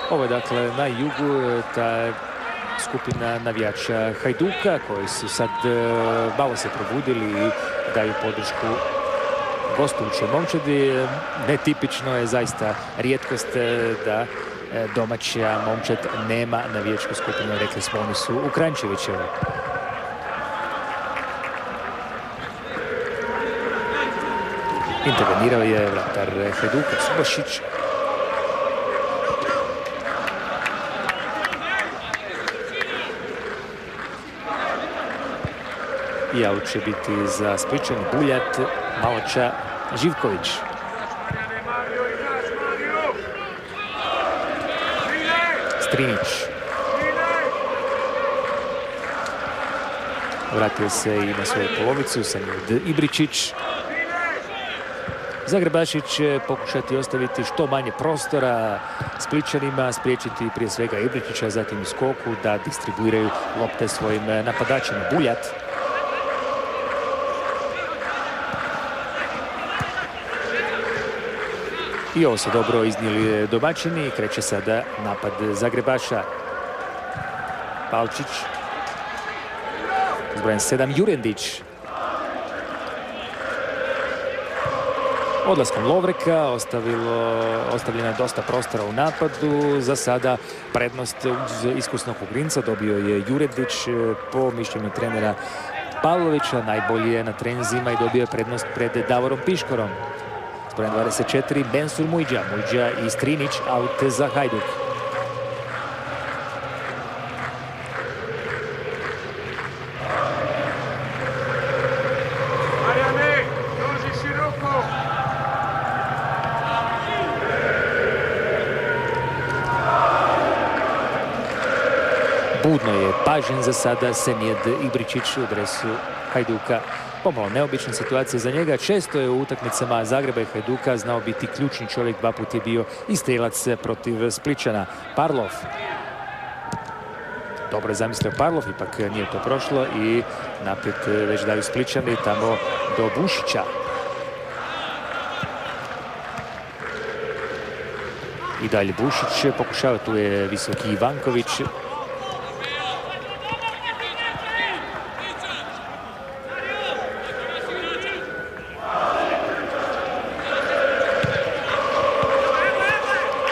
Ovo je dakle na jugu ta skupina navijača Hajduka koji su sad malo se probudili i daju podršku gostujućoj momčadi. Netipično je, zaista rijetkost da domaća momčad nema navijačku skupinu. Rekli smo, oni su u Kranjčevićevu. Intervenirao je vratar Hajduka, Subašić. I aut će biti za Spličan. Buljat, Maloča, Živković. Strinić. Vratio se i na svoju polovicu. Sanjud Ibričić. Zagrebašić će pokušati ostaviti što manje prostora Spličanima, spriječiti prije svega Ibričića, zatim u skoku da distribuiraju lopte svojim napadačima. Buljat. I ovo se dobro iznijeli domaćini. Kreće sada napad Zagrebaša. Palčić. Zbrojen 7, Jurendić. Odlaskom Lovreka ostavljena je dosta prostora u napadu. Za sada prednost uz iskusnog Ugrinca dobio je Jurendić. Po mišljenju trenera Pavlovića najbolji je na treninzima i dobio je prednost pred Davorom Piškorom. Zbrojen 24, Mensur Mujdža. Mujdža i Strinić, aut za Hajduk. Budno je pažen za sada Senijed Ibričić u dresu Hajduka. Pomalo neobična situacija za njega. Često je u utakmicama Zagreba i Hajduka znao biti ključni čovjek. 2 puta je bio i strelac protiv Spličana. Parlov. Dobro je zamislio Parlov, ipak nije to prošlo i naprijed već daju Spličani tamo do Bušića. I dalje Bušić pokušava, tu je visoki Ivanković.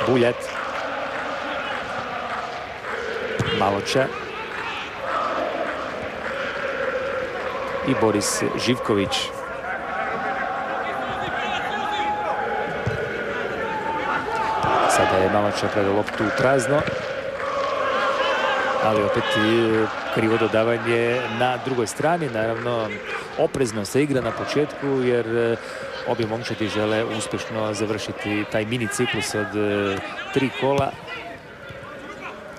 Buljat. Maloča. I Boris Živković. Sada je Maloča predao loptu u prazno. Ali opet krivo dodavanje na drugoj strani. Naravno, oprezno se igra na početku jer obje momčadi žele uspješno završiti taj mini ciklus od 3 kola.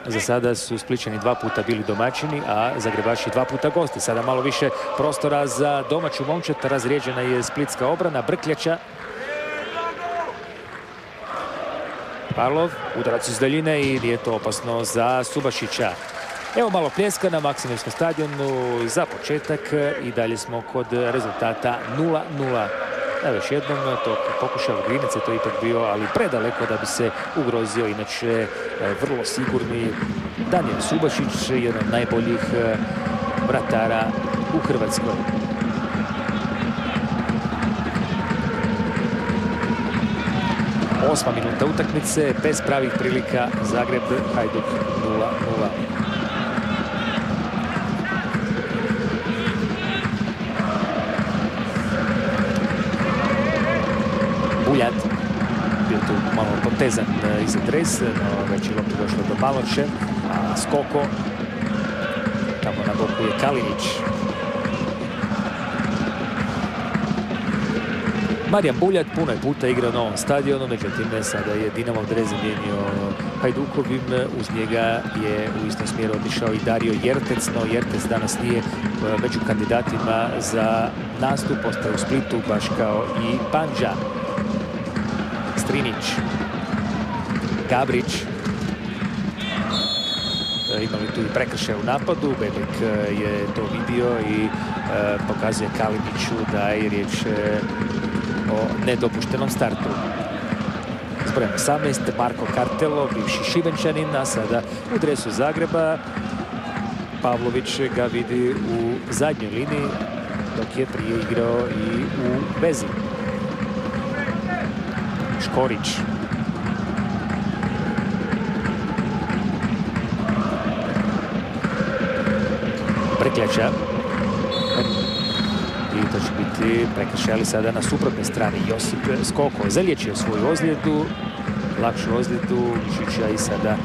Za sada su Spličani 2 puta bili domaćini, a Zagrebaši 2 puta gosti. Sada malo više prostora za domaću momčad. Razrijeđena je splitska obrana. Brkljača. Parlov, udarac iz daljine i nije to opasno za Subašića. Evo malo pljeska na Maksimirskom stadionu za početak i dalje smo kod rezultata 0:0. Evo još jednom to pokušao Ugrinec, je to ipak bio, ali predaleko da bi se ugrozio inače vrlo sigurni Danijel Subašić, jedan od najboljih vratara u Hrvatskoj. Osma minuta utakmice, bez pravih prilika, Zagreb, Hajduk 0:0. Buljat, bio tu malo potezan iza dres, no već je lopta došla do Maloče, a Skoko, tamo na boku je Kalinić. Marijan Buljat puno je puta igrao na ovom stadionu, međutim sada je Dinamo dres zamijenio Hajdukovim. Uz njega je u istom smjeru otišao i Dario Jertec, no Jertec danas nije među kandidatima za nastup, ostaje u Splitu baš kao i Pandža. Strinić, Gabrić. Imali tu i prekršaj u napadu, Bebek je to vidio i pokazuje Kaliniću da je riječ o nedopuštenom startu. s brojem 18, Marko Kartelo, bivši Šibenčanin, a sada u dresu Zagreba. Pavlović ga vidi u zadnjoj liniji, dok je prije igrao i u vezi. Škorić. Prekljača. I to će biti prekršaj, ali sada na suprotnoj strani. Josip Skoko zaliječio svoju ozljedu, lakšu ozljedu Mišića i sada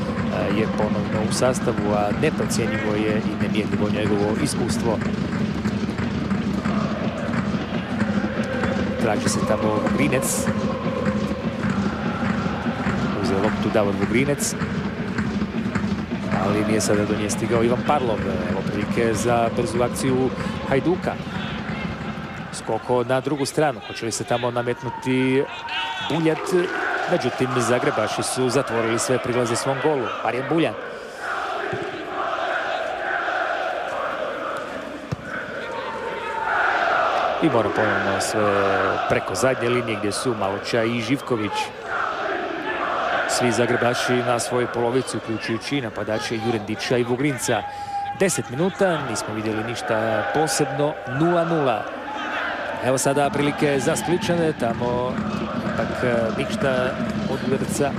je ponovno u sastavu, a neprocjenjivo je i nemjerljivo njegovo iskustvo. Traži se tamo Vugrinec. Uzeo loptu Davor Vugrinec. Ali nije sada do nje stigao Ivan Parlov. Evo prilike za brzu akciju Hajduka. Skoko na drugu stranu. Hoće li se tamo nametnuti Buljat? Međutim, Zagrebaši su zatvorili sve prilaze svom golu. Marijan Buljan. I mora ponovno sve preko zadnje linije gdje su Maloča i Živković. Svi Zagrebaši na svojoj polovici, uključujući napadače Jurendića i Vugrinca. 10 minuta, nismo vidjeli ništa posebno, 0-0. Evo sada prilike za Spličane, tamo ipak ništa od udarca.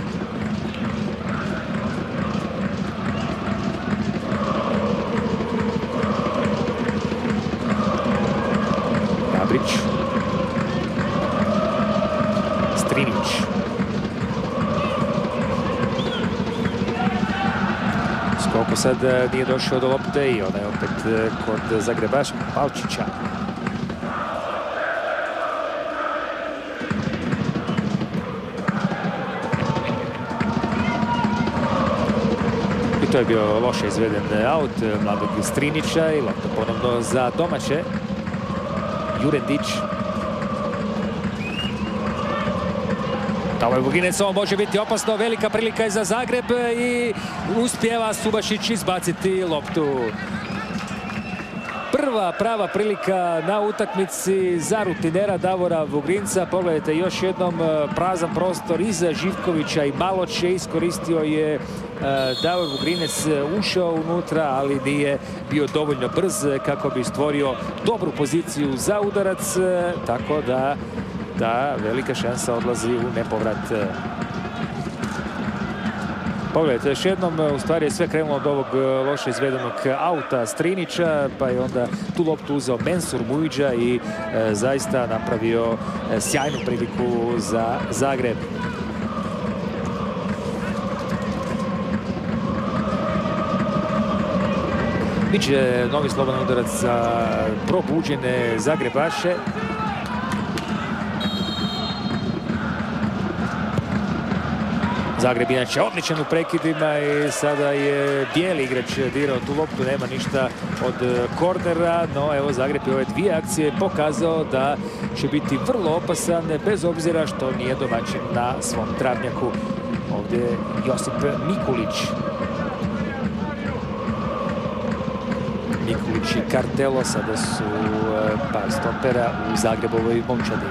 Gabrić. Strinić. Skoko sad nije došao do lopte i ona je opet kod Zagrebaša Palčića. To je bio loše izveden aut mladog Strinića i lopta ponovno za domaće. Jurendić. Ovo je Vugrinec, ovo može biti opasno, velika prilika je za Zagreb i uspijeva Subašić izbaciti loptu. Prva prava prilika na utakmici za rutinera Davora Vugrinca. Pogledajte još jednom prazan prostor iza Živkovića i Maloče. Iskoristio je Davor Vugrinec, ušao unutra, ali nije bio dovoljno brz kako bi stvorio dobru poziciju za udarac. Tako da velika šansa odlazi u nepovrat. Pogledajte, još jednom, u stvari je sve krenulo od ovog loše izvedenog auta Strinića, pa je onda tu loptu uzeo Mensur Mujiđa i zaista napravio sjajnu priliku za Zagreb. Biće novi slobodan udarac za probuđene Zagrebaše. Zagreb inače odličan u prekidima i sada je bijeli igrač dirao tu loptu, nema ništa od kornera, no evo Zagreb je ove dvije akcije pokazao da će biti vrlo opasan bez obzira što nije domaćin na svom travnjaku. Ovdje je Josip Mikulić. Mikulić i Kartelo sada su par stopera u Zagrebovoj momčadi.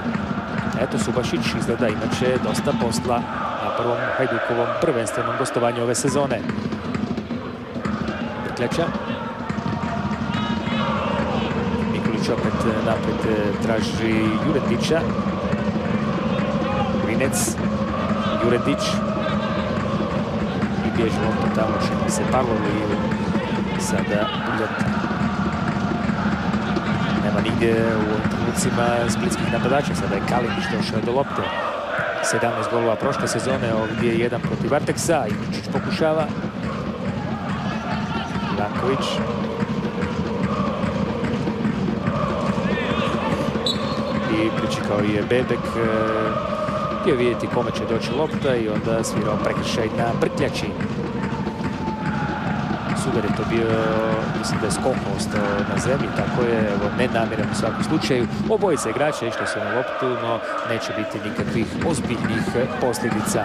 Eto, Subašić izgleda inače dosta posla na prvom Hajdukovom prvenstvenom gostovanju ove sezone. Brkljača. Mikulić opet napred traži Jurendića. Vugrinec. Jurendić. I bježi lopta tamo, čini se Pavlovi. Sada Buljat. Nema nigdje u ovim trenucima splitskih napadača. Sada je Kalinić došao do lopte. 17 golova prošle sezone, ovdje je jedan protiv Varteksa. Iličić pokušava. Ivanković. I pričekao je Bebek. Htio vidjeti kome će doći lopta i onda svirao prekršaj na Brkljači. Sudar je to bio, mislim da je Skoko ostao na zemlji, tako je, evo, nenamjeran u svakom slučaju. Obojica igrača išli su na loptu, no neće biti nikakvih ozbiljnih posljedica.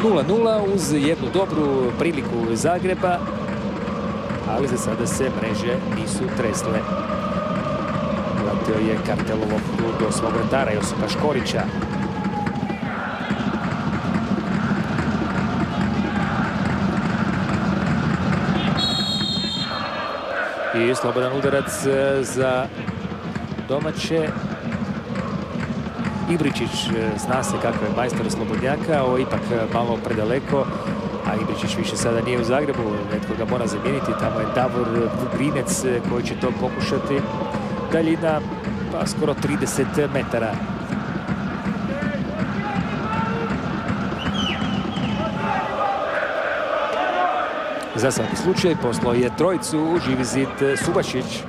0-0 uz jednu dobru priliku Zagreba, ali za sada se mreže nisu tresle. Vratio je Kartelo loptu do svog vratara Josipa Škorića. I slobodan udarac za domaće. Ibričić zna se kako je majstor slobodnjaka, ovo je ipak malo predaleko, a Ibričić više sada nije u Zagrebu, netko ga mora zamijeniti, tamo je Davor Vugrinec koji će to pokušati. Daljina pa skoro 30 metara. Za svaki slučaj poslao je trojicu u živi zid Subašić.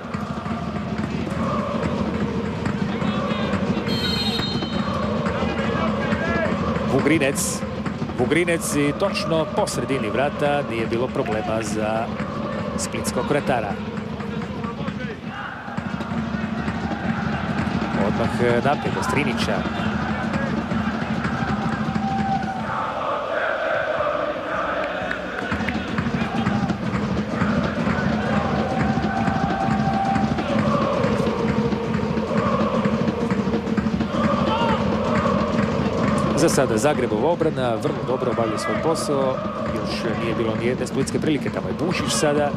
Vugrinec i točno po sredini vrata, nije bilo problema za splitskog vratara. Odmah naprijed od Strinića. Za sada Zagrebova obrana vrlo dobro obavlja svoj posao. Još nije bilo nijedne splitske prilike. Tamo je Bušić sada.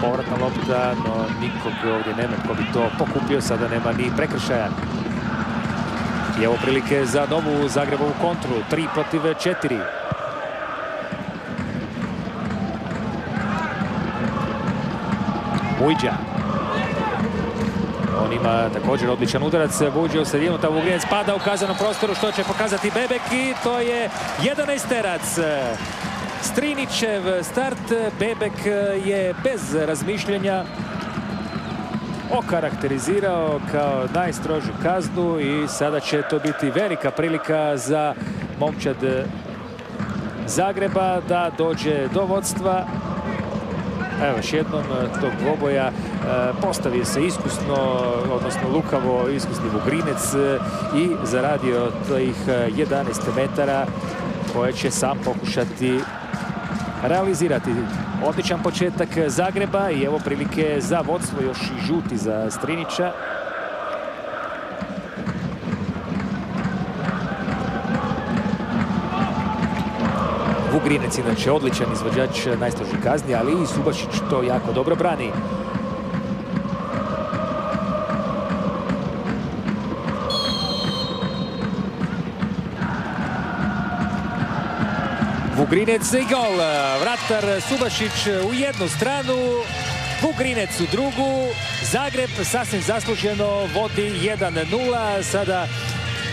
Povratna lopta, no nikog ovdje nema ko bi to pokupio. Sada nema ni prekršaja. I evo prilike za novu Zagrebovu kontru. 3 protiv 4. Vujđa. On ima također odličan udarac. Vuđe u sredinu, tamo Vugrinec pada u kazanom prostoru, što će pokazati Bebek i to je 11-terac. Strinićev start, Bebek je bez razmišljanja okarakterizirao kao najstrožu kaznu i sada će to biti velika prilika za momčad Zagreba da dođe do vodstva. Evo još jednom tog dvoboja postavio se iskusno, odnosno lukavo iskusni Vugrinec i zaradio tih 11 metara koje će sam pokušati realizirati. Odličan početak Zagreba i evo prilike za vodstvo, još i žuti za Strinića. Vugrinec inače odličan izvođač najstrožih kazni, ali i Subašić to jako dobro brani. Vugrinec i gol. Vratar Subašić u jednu stranu, Vugrinec u drugu. Zagreb sasvim zasluženo vodi 1-0. Sada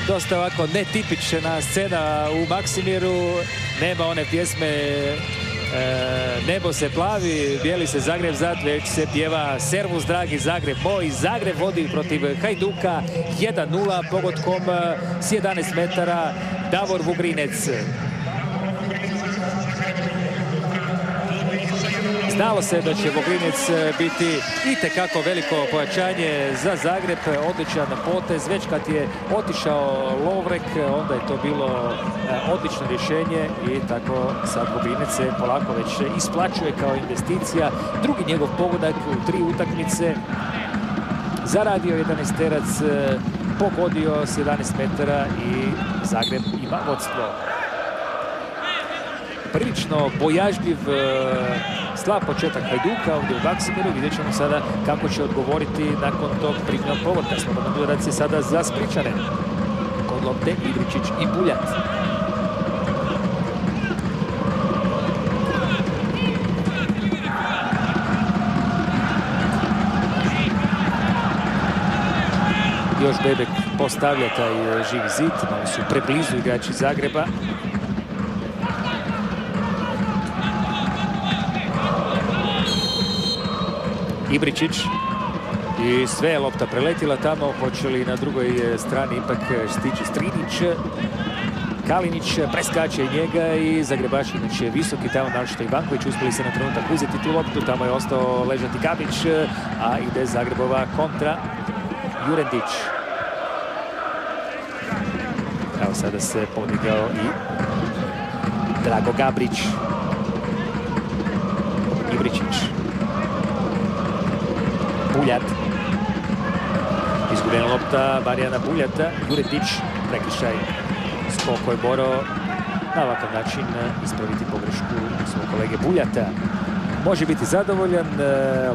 dosta ovako netipična scena u Maksimiru. Nema one pjesme Nebo se plavi, bijeli se Zagreb zad, već se pjeva Servus dragi Zagreb moj. Zagreb vodi protiv Hajduka 1-0 pogodkom s 11 metara Davor Vugrinec. Znalo se da će Vugrinec biti itekako veliko pojačanje za Zagreb, odličan potez. Već kad je otišao Lovrek, onda je to bilo odlično rješenje i tako sad Vugrinec se polako već isplaćuje kao investicija. Drugi njegov pogodak u 3 utakmice. Zaradio 11-terac, pogodio s 11 metara i Zagreb ima vodstvo. Prilično bojažljiv, slab početak Hajduka ovdje u Maksimiru. Vidjet ćemo sada kako će odgovoriti nakon tog primljenog pogotka. Slobodan udarac je sada za Splićane. Kod lopte Ibričić i Buljat. Još Bebek postavlja taj živi zid. Malo su preblizu igrači Zagreba. Ibričić i sve je lopta preletila tamo, počeli na drugoj strani ipak stići Strinić. Kalinić preskače njega i Zagrebaš inače visoki tamo, naročito Ivanković, uspjeli se na trenutak uzeti tu loptu, tamo je ostao ležati Gabić, a ide Zagrebova kontra. Jurendić. Evo sada se podigao i Drago Gabrić. Ibričić. Buljat. Izgubljena lopta Marijana Buljata. Jurendić, prekršaj. Skoko je morao na ovakav način ispraviti pogrešku svog kolege Buljata. može biti zadovoljan.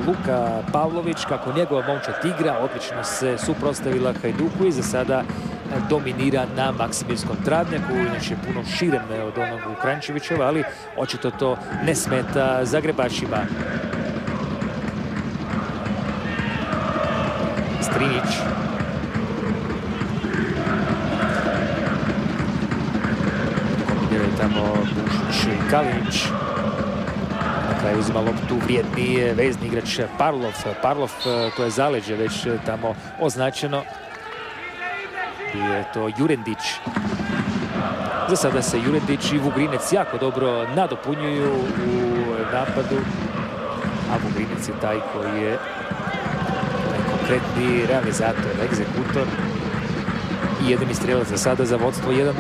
Luka Pavlović, kako njegova momčad igra, odlično se suprotstavila Hajduku i za sada dominira na Maksimirskom travnjaku, inače puno širem od onog u Kranjčevićeva, ali očito to ne smeta Zagrebašima. Strinić. Kombiniraju tamo Bušić i Kalinić. Na kraju uzima loptu vrijedni vezni igrač Parlov. Parlov, to je zaleđe već tamo označeno. I je to Jurendić. Za sada se Jurendić i Vugrinec jako dobro nadopunjuju u napadu. A Vugrinec je taj koji je konkretni realizator, egzekutor. I jedini strelac za sada za vodstvo 1:0.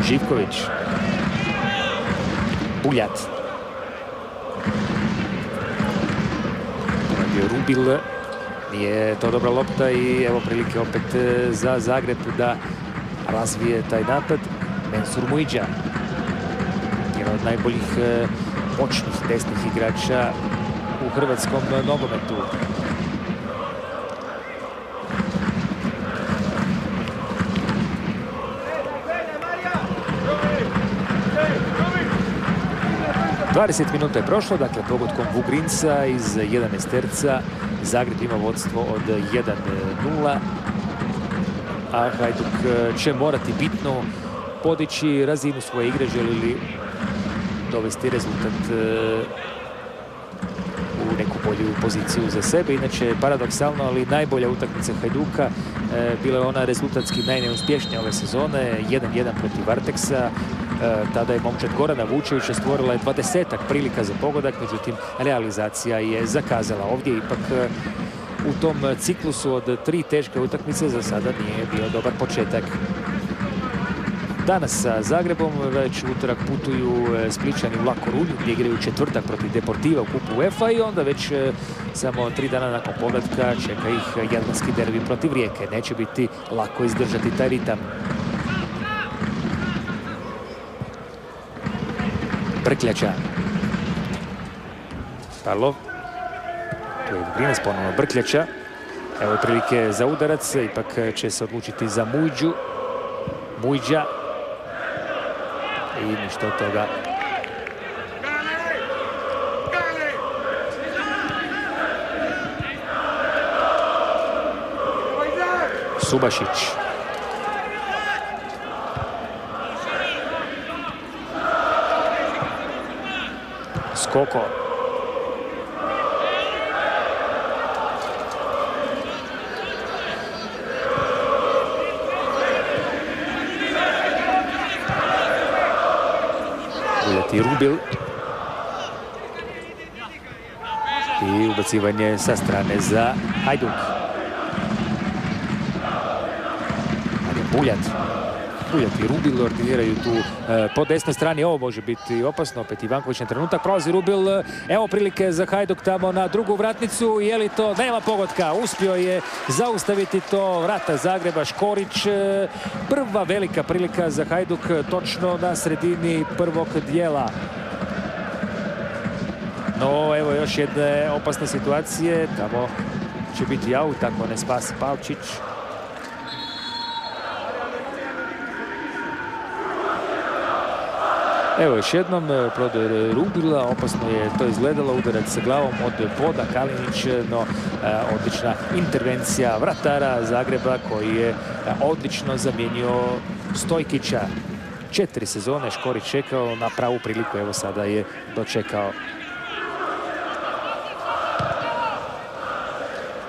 Živković. Buljat. Rubil, nije to dobra lopta i evo prilike opet za Zagreb da razvije taj napad. Mensur Mujdža, jedan od najboljih počnih desnih igrača u hrvatskom nogometu. Dvadeset minuta je prošlo, dakle pogodkom Vugrinca iz 11-terca Zagreb ima vodstvo od 1:0, a Hajduk će morati bitno podići razinu svoje igre, želi li dovesti rezultat u neku bolju poziciju za sebe. Inače, paradoksalno, ali najbolja utakmica Hajduka bila je ona rezultatski najneuspješnija ove sezone, 1:1 protiv Varteksa. Tada je momčad Gorana Vučevića stvorila je 20-ak prilika za pogodak, međutim realizacija je zakazala. Ovdje ipak u tom ciklusu od 3 teške utakmice za sada nije bio dobar početak. Danas sa Zagrebom već utorak putuju Spličani u La Corunju gdje igraju četvrtak protiv Deportiva u kupu UEFA i onda već samo 3 dana nakon povratka čeka ih jadranski derbi protiv Rijeke. Neće biti lako izdržati taj ritam. Brkljača. Parlov. Tu je Vugrinec, ponovno Brkljača. Evo je prilike za udarac, ipak će se odlučiti za Mujdžu. Mujdža. I ništa od toga. Subašić. Skoko. Buljat i Rubil. I ubacivanje sa strane za Hajduk. Buljat. Buljat i Rubil ordiniraju tu po desnoj strani. Ovo može biti opasno. Opet Ivanković na trenutak. Prolazi Rubil. Evo prilike za Hajduk tamo na drugu vratnicu. Je li to? Nema pogotka. Uspio je zaustaviti to vrata Zagreba. Škorić. Prva velika prilika za Hajduk točno na sredini prvog dijela. No, evo još jedne opasne situacije. Tamo će biti aut ako ne spasi Palčić. Evo još jednom prodor Rubila, opasno je to izgledalo, udarac sa glavom od poda Kalinić, no odlična intervencija vratara Zagreba koji je odlično zamijenio Stojkića. 4 sezone Škorić čekao na pravu priliku, evo sada je dočekao.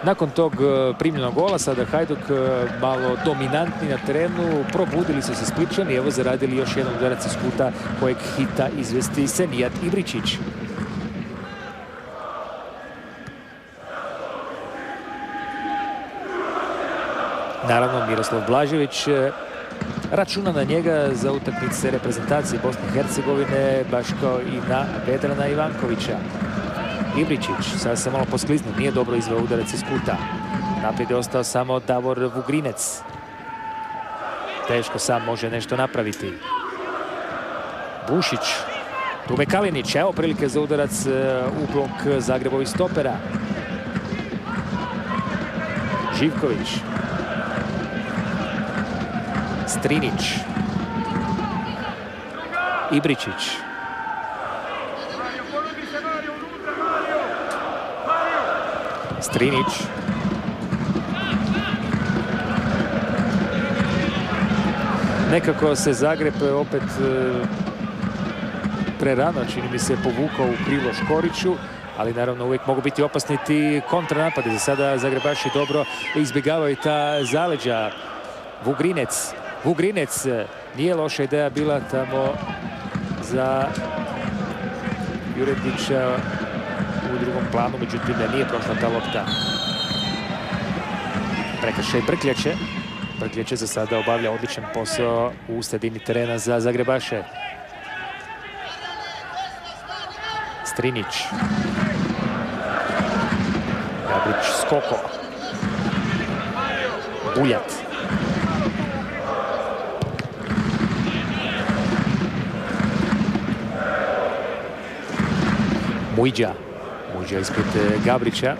Nakon tog primljenog gola sada Hajduk malo dominantni na terenu, probudili su se Spličani, evo zaradili još jedan udarac iz kuta kojeg hita izvesti Senijad Ibričić. Naravno Miroslav Blažević računa na njega za utakmice reprezentacije Bosne i Hercegovine, baš kao i na Vedrana Ivankovića. Ibričić sada se malo poskliznu, nije dobro izveo udarac iz kuta. Naprijed je ostao samo Davor Vugrinec. Teško sam može nešto napraviti. Bušić. Tume Kalinić. Evo prilike za udarac u blok Zagrebovih stopera. Živković. Strinić. Ibričić. Strinić. Nekako se Zagreb opet prerano, čini mi se, povukao u krilo Škoriću, ali naravno uvijek mogu biti opasni ti kontranapadi. Za sada Zagrebaši dobro izbjegavaju ta zaleđa. Vugrinec. Nije loša ideja bila tamo za Juretića u drugom planu, međutim nije prošla ta lopta. Prekršaj Brkljače. Brkljače za sada obavlja odličan posao u sredini terena za Zagrebaše. Strinić. Gabrić skoko. Buljat. Mujđa ispred Gabrića.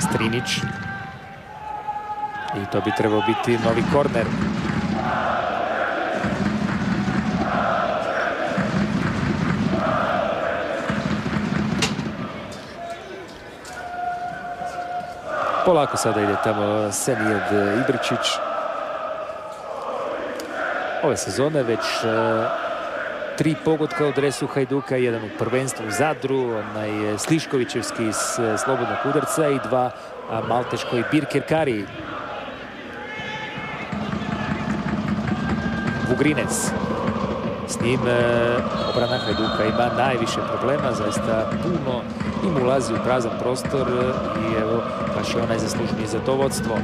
Strinić. I to bi trebao biti novi korner. Polako sada ide tamo Senijed Ibričić. Ove sezone već 3 pogotka u dresu Hajduka, jedan u prvenstvu u Zadru, onaj Sliškovićevski iz slobodnog udarca i 2 malteškoj Birker Kari. Vugrinec. S njim obrana Hajduka ima najviše problema, zaista puno im ulazi u prazan prostor i evo baš je onaj zaslužniji za to vodstvo.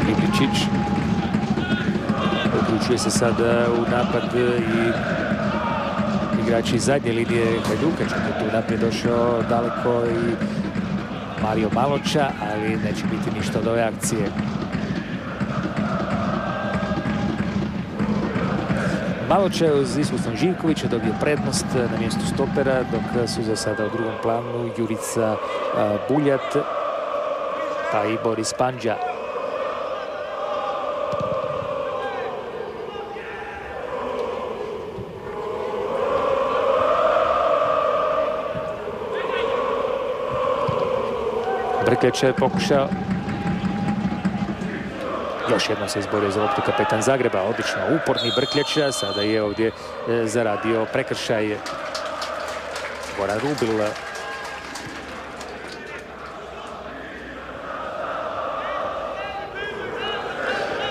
Ibričić uključuje se sada u napad i igrači iz zadnje linije Hajduka. Čak je tu naprijed došao daleko i Mario Maloča, ali neće biti ništa od ove akcije. Maloča je uz iskusnog Živkovića dobio prednost na mjestu stopera, dok su za sada u drugom planu Jurica Buljat pa i Boris Pandža. Brkljač je pokušao. Još jednom se izborio za loptu kapetan Zagreba. Odlično uporni Brkljača. Sada je ovdje zaradio prekršaj Goran Rubil.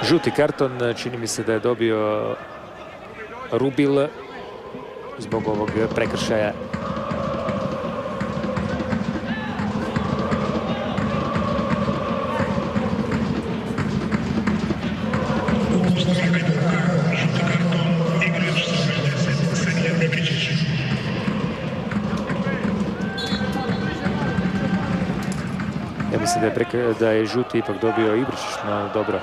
Žuti karton, čini mi se da je dobio Rubil zbog ovog prekršaja. Mislim da je žuti ipak dobio Ibričić, no dobro,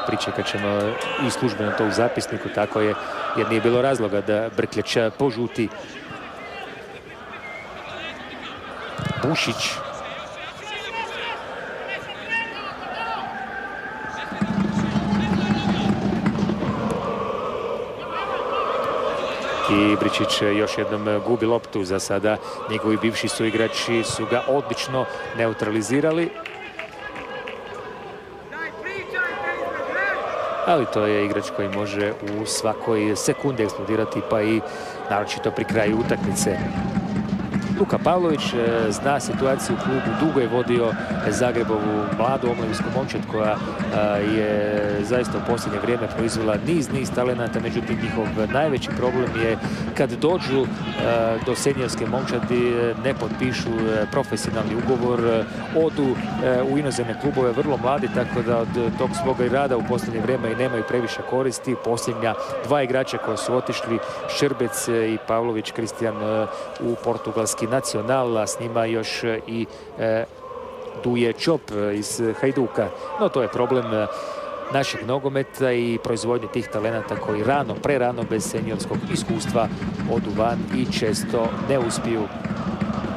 pričekat ćemo i službeno to u zapisniku, tako je, jer nije bilo razloga da Brkljač požuti. Bušić. I Ibričić još jednom gubi loptu. Za sada njegovi bivši suigrači su ga odlično neutralizirali. Ali to je igrač koji može u svakoj sekundi eksplodirati, pa i naročito pri kraju utakmice. Luka Pavlović zna situaciju u klubu, dugo je vodio Zagrebovu mladu omladinsku momčad koja je zaista u posljednje vrijeme proizvela niz talenata, međutim njihov najveći problem je kad dođu do seniorske momčadi, ne potpišu profesionalni ugovor, odu u inozemne klubove vrlo mladi, tako da od tog svoga rada u posljednje vrijeme i nemaju previše koristi. Posljednja dva igrača koja su otišli, Šrbec i Pavlović Kristijan u portugalski Nacional, a s njima još i Duje Čop iz Hajduka. No to je problem našeg nogometa i proizvodnje tih talenata koji prerano bez seniorskog iskustva odu van i često ne uspiju.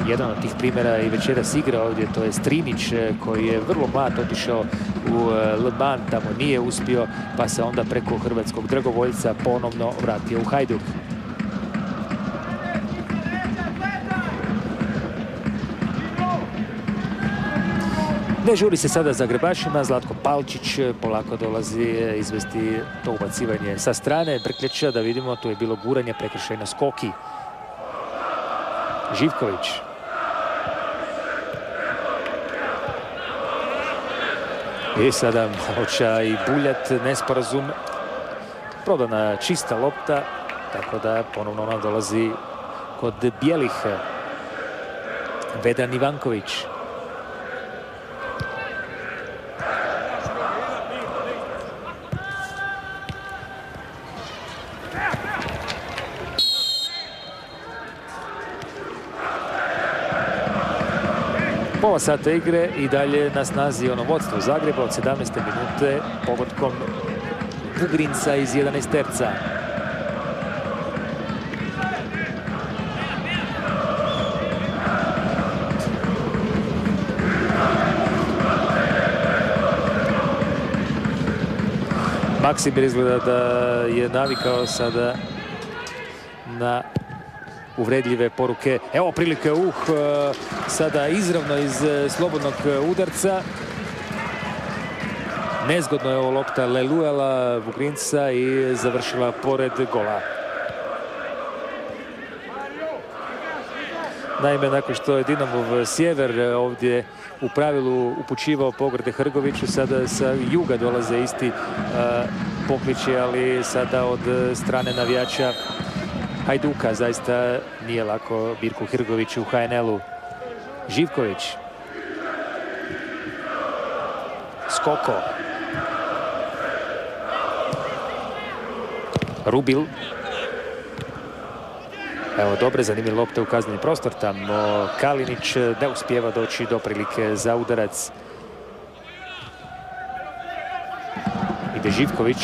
Jedan od tih primjera i večeras igra ovdje, to je Strinić koji je vrlo mlad otišao u Le Mans, tamo nije uspio, pa se onda preko hrvatskog dragovoljca ponovno vratio u Hajduk. Ne žuri se sada Zagrebašima, Zlatko Palčić polako dolazi izvesti to ubacivanje sa strane Brkljača, da vidimo, tu je bilo guranje, prekršaj na Skoki. Živković. I sada Maloča i Buljat, nesporazum. Prodana čista lopta, tako da ponovno ona dolazi kod bijelih. Vedran Ivanković. Pola sata igre i dalje na snazi ono vodstvo Zagreba od 17. minute pogodkom Vugrinca iz 11 terca. Maksimir izgleda da je navikao sada na uvredljive poruke. Evo prilike sada izravno iz slobodnog udarca. Nezgodno je ovo lopta lelujala Vugrinca i završila pored gola. Naime, nakon što je Dinamov Sjever ovdje u pravilu upućivao pogrde Hrgoviću, sada sa juga dolaze isti pokliči, ali sada od strane navijača Hajduka. Zaista nije lako Birku Hrgoviću u HNL-u. Živković. Skoko. Rubil. Evo, dobre, zanimljive lopte u kazneni prostor. Tamo Kalinić ne uspijeva doći do prilike za udarac. Ide Živković.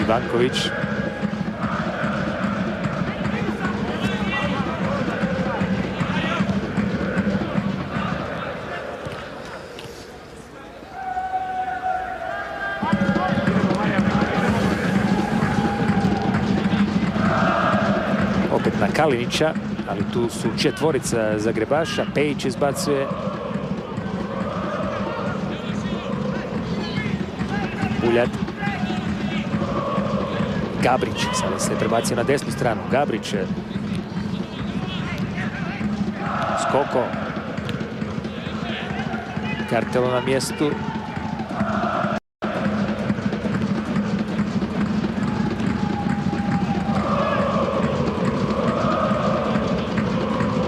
Ivanković. Opet na Kalinića, ali tu su četvorica Zagrebaša. Pejić izbacuje. Buljat. Gabrić, sada se prebacio na desnu stranu. Gabrić. Skoko. Kartelo na mjestu.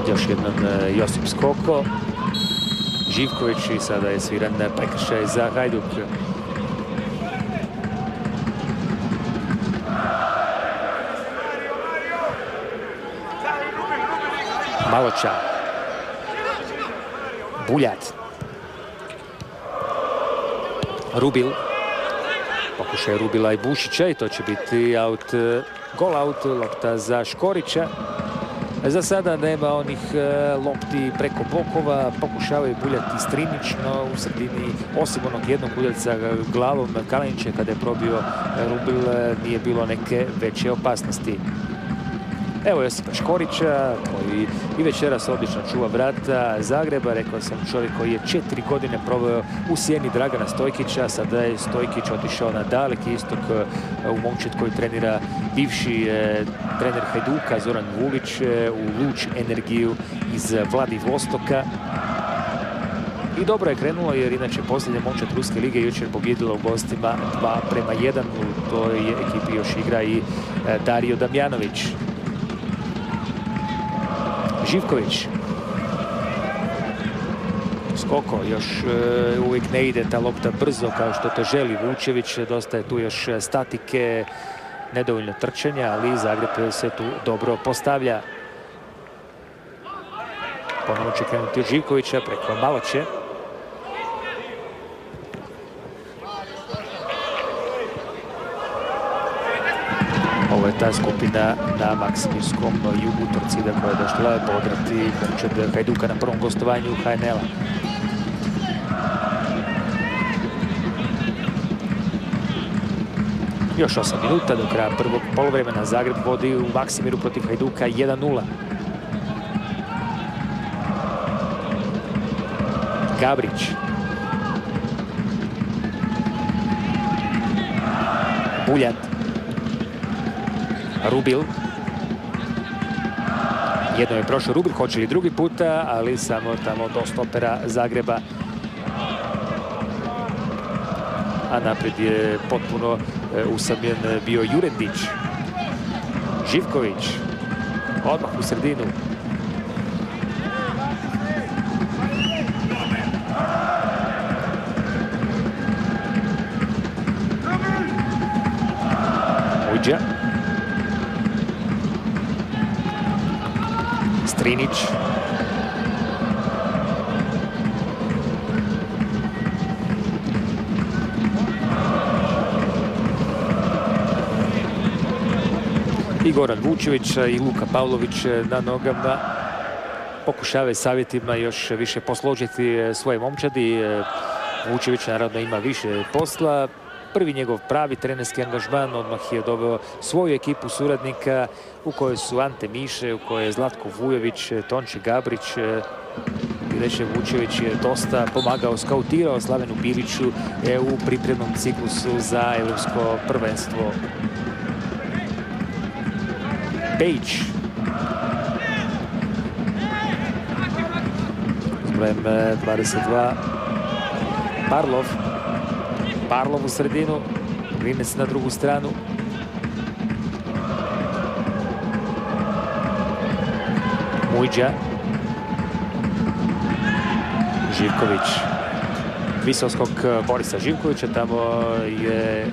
Još jednom Josip Skoko. Živković i sada je sviran prekršaj za Hajduk. Maloča. Buljat. Rubil. Pokušaj Rubila i Bušića i to će biti gol out, lopta za Škorića. Za sada nema onih lopti preko bokova, pokušavaju Buljat i Strinić, no u sredini, osim onog jednog udarca glavom Kalinića kada je probio Rubil, nije bilo neke veće opasnosti. Evo Josipa Škorića, koji i večeras odlično čuva vrata Zagreba. Rekao sam, čovjek koji je 4 godine proveo u sjeni Dragana Stojkića. Sada je Stojkić otišao na daleki istok u Momčet koji trenira bivši trener Hajduka Zoran Vulić u Luč Energiju iz Vladivostoka. I dobro je krenulo jer inače posljednja Momčad Ruske lige jučer pobjedila u gostima 2:1. U toj ekipi još igra i Dario Damjanović. Živković. Skoko, još uvijek ne ide ta lopta brzo kao što to želi Vučević. Dosta je tu još statike, nedovoljno trčanja, ali Zagreb se tu dobro postavlja. Ponovno će krenuti od Živkovića preko Maloće. Ovo je ta skupina na Maksimirskom jugu Torcida koja je došla podrati Momčad Hajduka na prvom gostovanju HNL-a. Još 8 minuta do kraja prvog poluvremena. Zagreb vodi u Maksimiru protiv Hajduka 1:0. Gabrić. Buljat. Rubil. Jedno je prošao Rubil, hoće li drugi puta, ali samo tamo do stopera Zagreba. A naprijed je potpuno usamljen bio Jurendić. Živković. Odmah u sredinu. Ujđa. Strinić. I Goran Vučević i Luka Pavlović na nogama pokušavaju savjetima još više posložiti svoje momčadi. Vučević naravno ima više posla. Prvi njegov pravi trenerski angažman, odmah je doveo svoju ekipu suradnika u kojoj su Ante Miše, u kojoj je Zlatko Vujović, Tonči Gabrić. Inače Vučević je dosta pomagao, skautirao Slavenu Biliću u pripremnom ciklusu za evropsko prvenstvo. Bejić. Brojem 22. Parlov. Parlov u sredinu. Grinec na drugu stranu. Mujđa. Živković. Visok skok Borisa Živkovića. Tamo je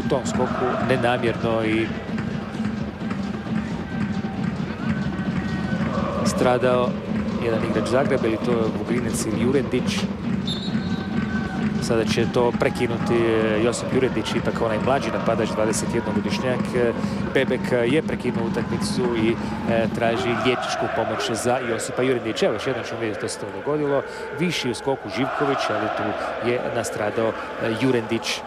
u tom skoku nenamjerno i stradao jedan igrač Zagreba, ili to je Vugrinec ili Jurendić. Sada će to prekinuti Josip Jurendić, ipak onaj mlađi napadač, 21-godišnjak. Bebek je prekinuo utakmicu i traži liječničku pomoć za Josipa Jurendića. Evo još jednom ćemo vidjeti što se to dogodilo. Viši u skoku Živković, ali tu je nastradao Jurendić.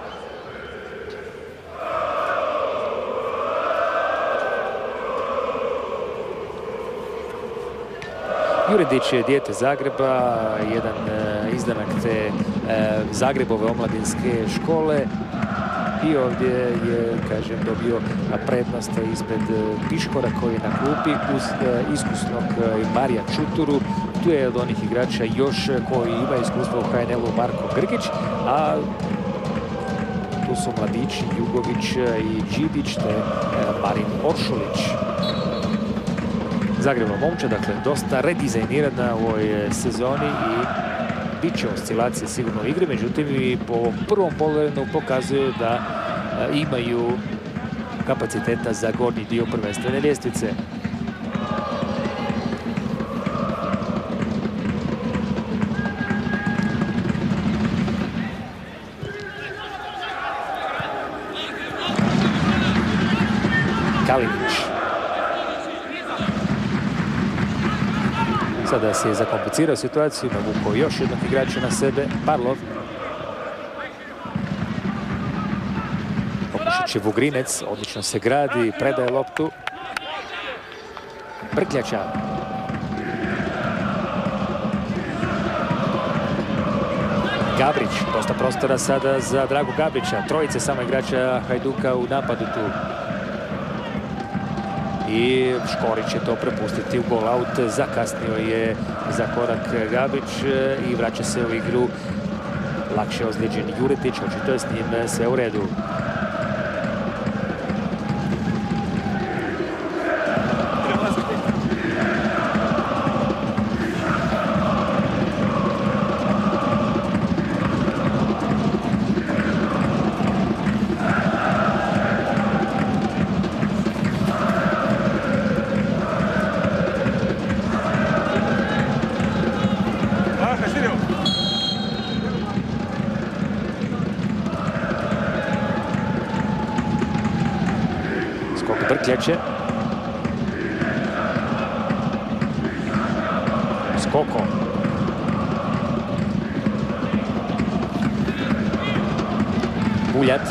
Jurendić je dijete Zagreba, jedan izdanak te Zagrebove omladinske škole i ovdje je, kažem, dobio prednost ispred Piškora koji je na klupi uz iskusnog Marija Čuturu. Tu je od onih igrača još koji ima iskustvo u HNL-u Marko Grgić, a tu su mladići Jugović i Đidić te Marin Oršulić. Zagrebova momčad, dakle, dosta redizajnirana u ovoj sezoni i bit će oscilacije sigurno u igri, međutim i po prvom poluvremenu pokazuju da imaju kapaciteta za gornji dio prvenstvene ljestvice. Kalinić. Sada se je zakomplicirao situaciju, navukao još jednog igrača na sebe, Parlov. Pokušat će Vugrinec, odlično se gradi, predaje loptu. Brkljača. Gabrić, dosta prostora sada za Dragu Gabrića. Trojice samo igrača Hajduka u napadu tu. I Škorić će to prepustiti u gol out. Zakasnio je za korak Gabrić i vraća se u igru lakše ozlijeđeni Juretić. Očito je s njim sve u redu. Brkljače. Skoko. Buljat.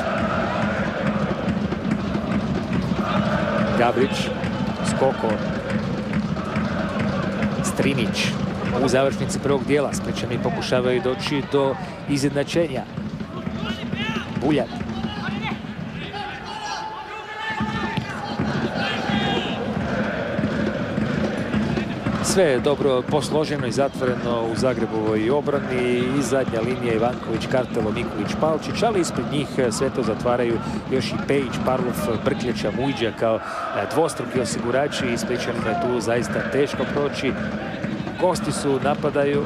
Gabrić. Skoko. Strinić. U završnici prvog dijela Splićani pokušavaju doći do izjednačenja. Buljat. Sve je dobro posloženo i zatvoreno u Zagrebovoj obrani i zadnja linija Ivanković, Kartelo, Mikulić, Palčić, ali ispred njih sve to zatvaraju još i Pejić, Parlov, Brkljača, Mujđa kao dvostruki osigurači i Splićanima je tu zaista teško proći. Gosti su, napadaju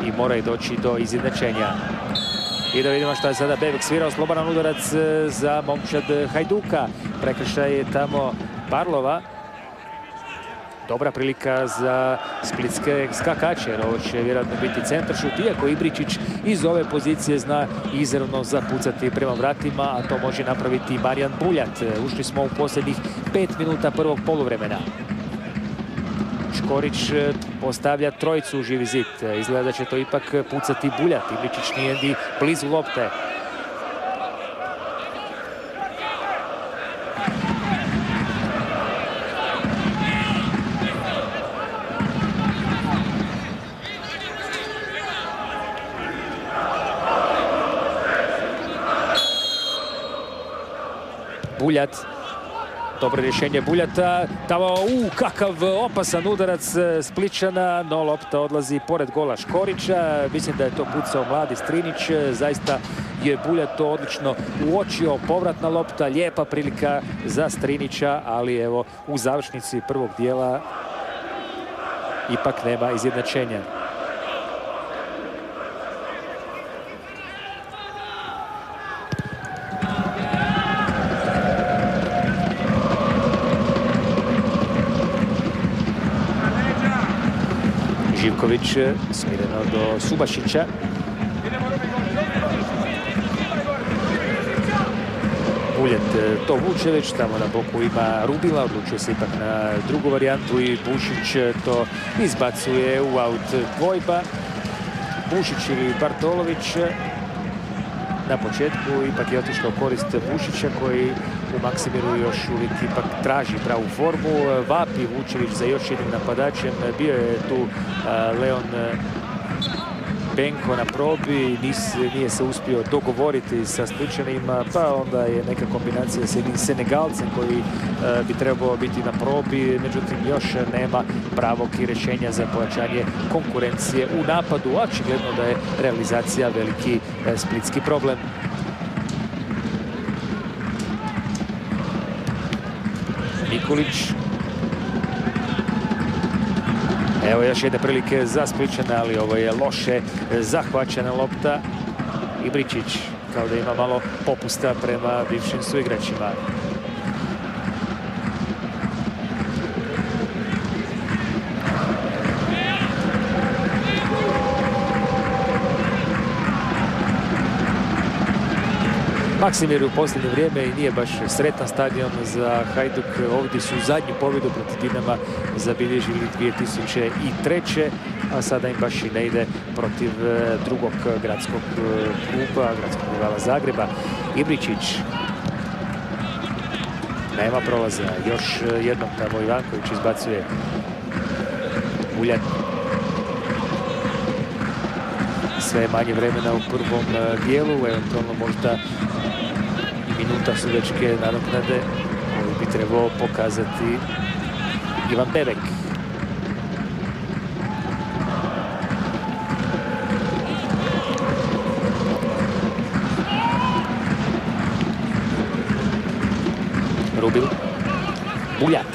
i moraju doći do izjednačenja. I da vidimo šta je sada Bebek svirao, slobodan udarac za momčad Hajduka. Prekršaj je tamo Parlova. Dobra prilika za splitske skakače, jer ovo će vjerojatno biti centaršut, iako Ibričić iz ove pozicije zna izravno zapucati prema vratima, a to može napraviti Marijan Buljat. Ušli smo u posljednjih 5 minuta prvog poluvremena. Škorić postavlja trojicu u živi zid. Izgleda da će to ipak pucati Buljat. Ibričić nije ni blizu lopte. Buljat, dobro rješenje Buljata, tamo kakav opasan udarac Splićana, no lopta odlazi pored gola Škorića. Mislim da je to pucao mladi Strinić, zaista je Buljat to odlično uočio, povratna lopta, lijepa prilika za Strinića, ali evo u završnici prvog dijela ipak nema izjednačenja. Živković smireno do Subašića. Buljat to vuče već, tamo na boku ima Rubila, odlučuje se ipak na drugu varijantu i Bušić to izbacuje u aut dvojba. Bušić ili Bartolović na početku ipak je otišao u korist Bušića koji u Maksimiru još uvijek ipak traži pravu formu. Vapi Vučević za još jednim napadačem. Bio je tu Leon Benko na probi, nije se uspio dogovoriti sa Splićanima, pa onda je neka kombinacija s jednim Senegalcem koji bi trebao biti na probi, međutim još nema pravog rješenja za pojačanje konkurencije u napadu. Očigledno da je realizacija veliki splitski problem. Mikulić. Evo još jedne prilike za Splićane, ali ovo je loše zahvaćena lopta. Ibričić kao da ima malo popusta prema bivšim suigračima. Maksimir u posljednje vrijeme i nije baš sretan stadion za Hajduk. Ovdje su zadnju pobjedu protiv Dinama zabilježili 2003. a sada im baš i ne ide protiv drugog gradskog kluba, gradskog rivala Zagreba. Ibričić. Nema prolaza. Još jednom tamo Ivanković izbacuje. Buljat. Sve manje vremena u prvom dijelu, eventualno možda i minuta sudačke nadoknade koju bi trebao pokazati Ivan Bebek. Rubil. Buljat.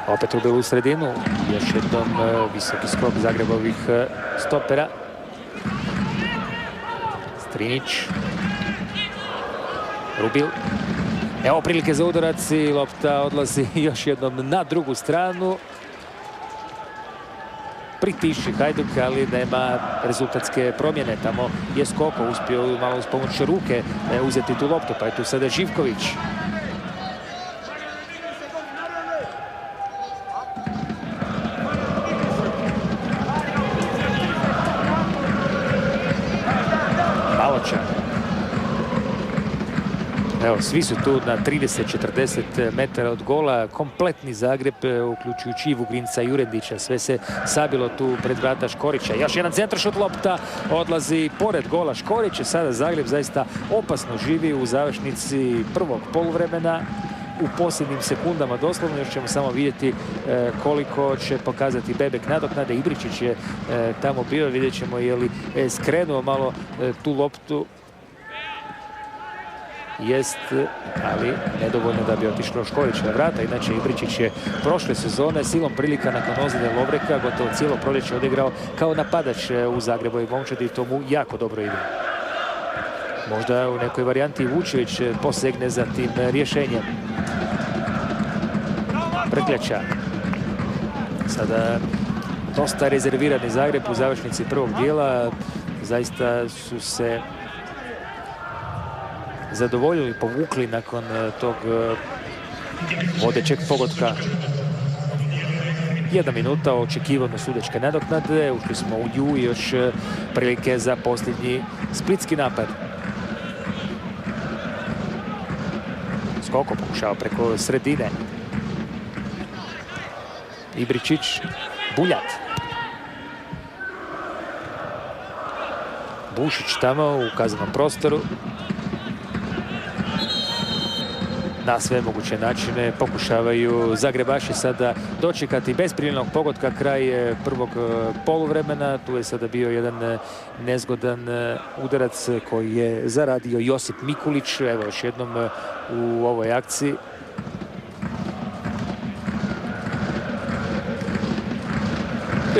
Opet Rubil u sredinu. Još jednom visoki skok Zagrebovih stopera. Strinić. Rubil. Evo prilike za udarac i lopta odlazi još jednom na drugu stranu. Pritiši Hajduk, ali nema rezultatske promjene. Tamo je Skoko uspio malo uz pomoć ruke uzeti tu loptu, pa je tu sada Živković. Maloča. Evo, svi su tu na 30-40 metara od gola. Kompletni Zagreb, uključujući i Vugrinca i Jurendića. Sve se sabilo tu pred vrata Škorića. Još jedan centaršut, lopta odlazi pored gola Škorića. Sada Zagreb zaista opasno živi u završnici prvog poluvremena. U posljednjim sekundama doslovno, još ćemo samo vidjeti koliko će pokazati Bebek nadoknade. Ibričić je tamo bio, vidjet ćemo je li skrenuo malo tu loptu. Jest, ali nedovoljno da bi otišlo Škorićeva vrata. Inače, Ibričić je prošle sezone silom prilika nakon ozljede Lovreka gotovo cijelo proljeće odigrao kao napadač u Zagrebovoj momčadi i to mu jako dobro ide. Možda u nekoj varijanti Vučević posegne za tim rješenjem. Prkljača. Sada dosta rezervirani Zagreb u završnici prvog dijela. Zaista su se zadovoljili, povukli nakon tog vodećeg pogotka. 1 minuta očekivano sudačke nadoknade. Ušli smo u nju i još prilike za posljednji splitski napad. Skoko pokušao preko sredine. Ibričić. Buljat. Bušić tamo u kaznenom prostoru. Na sve moguće načine pokušavaju Zagrebaši sada dočekati bez priljenog pogotka kraj prvog poluvremena. Tu je sada bio jedan nezgodan udarac koji je zaradio Josip Mikulić. Evo još jednom u ovoj akciji.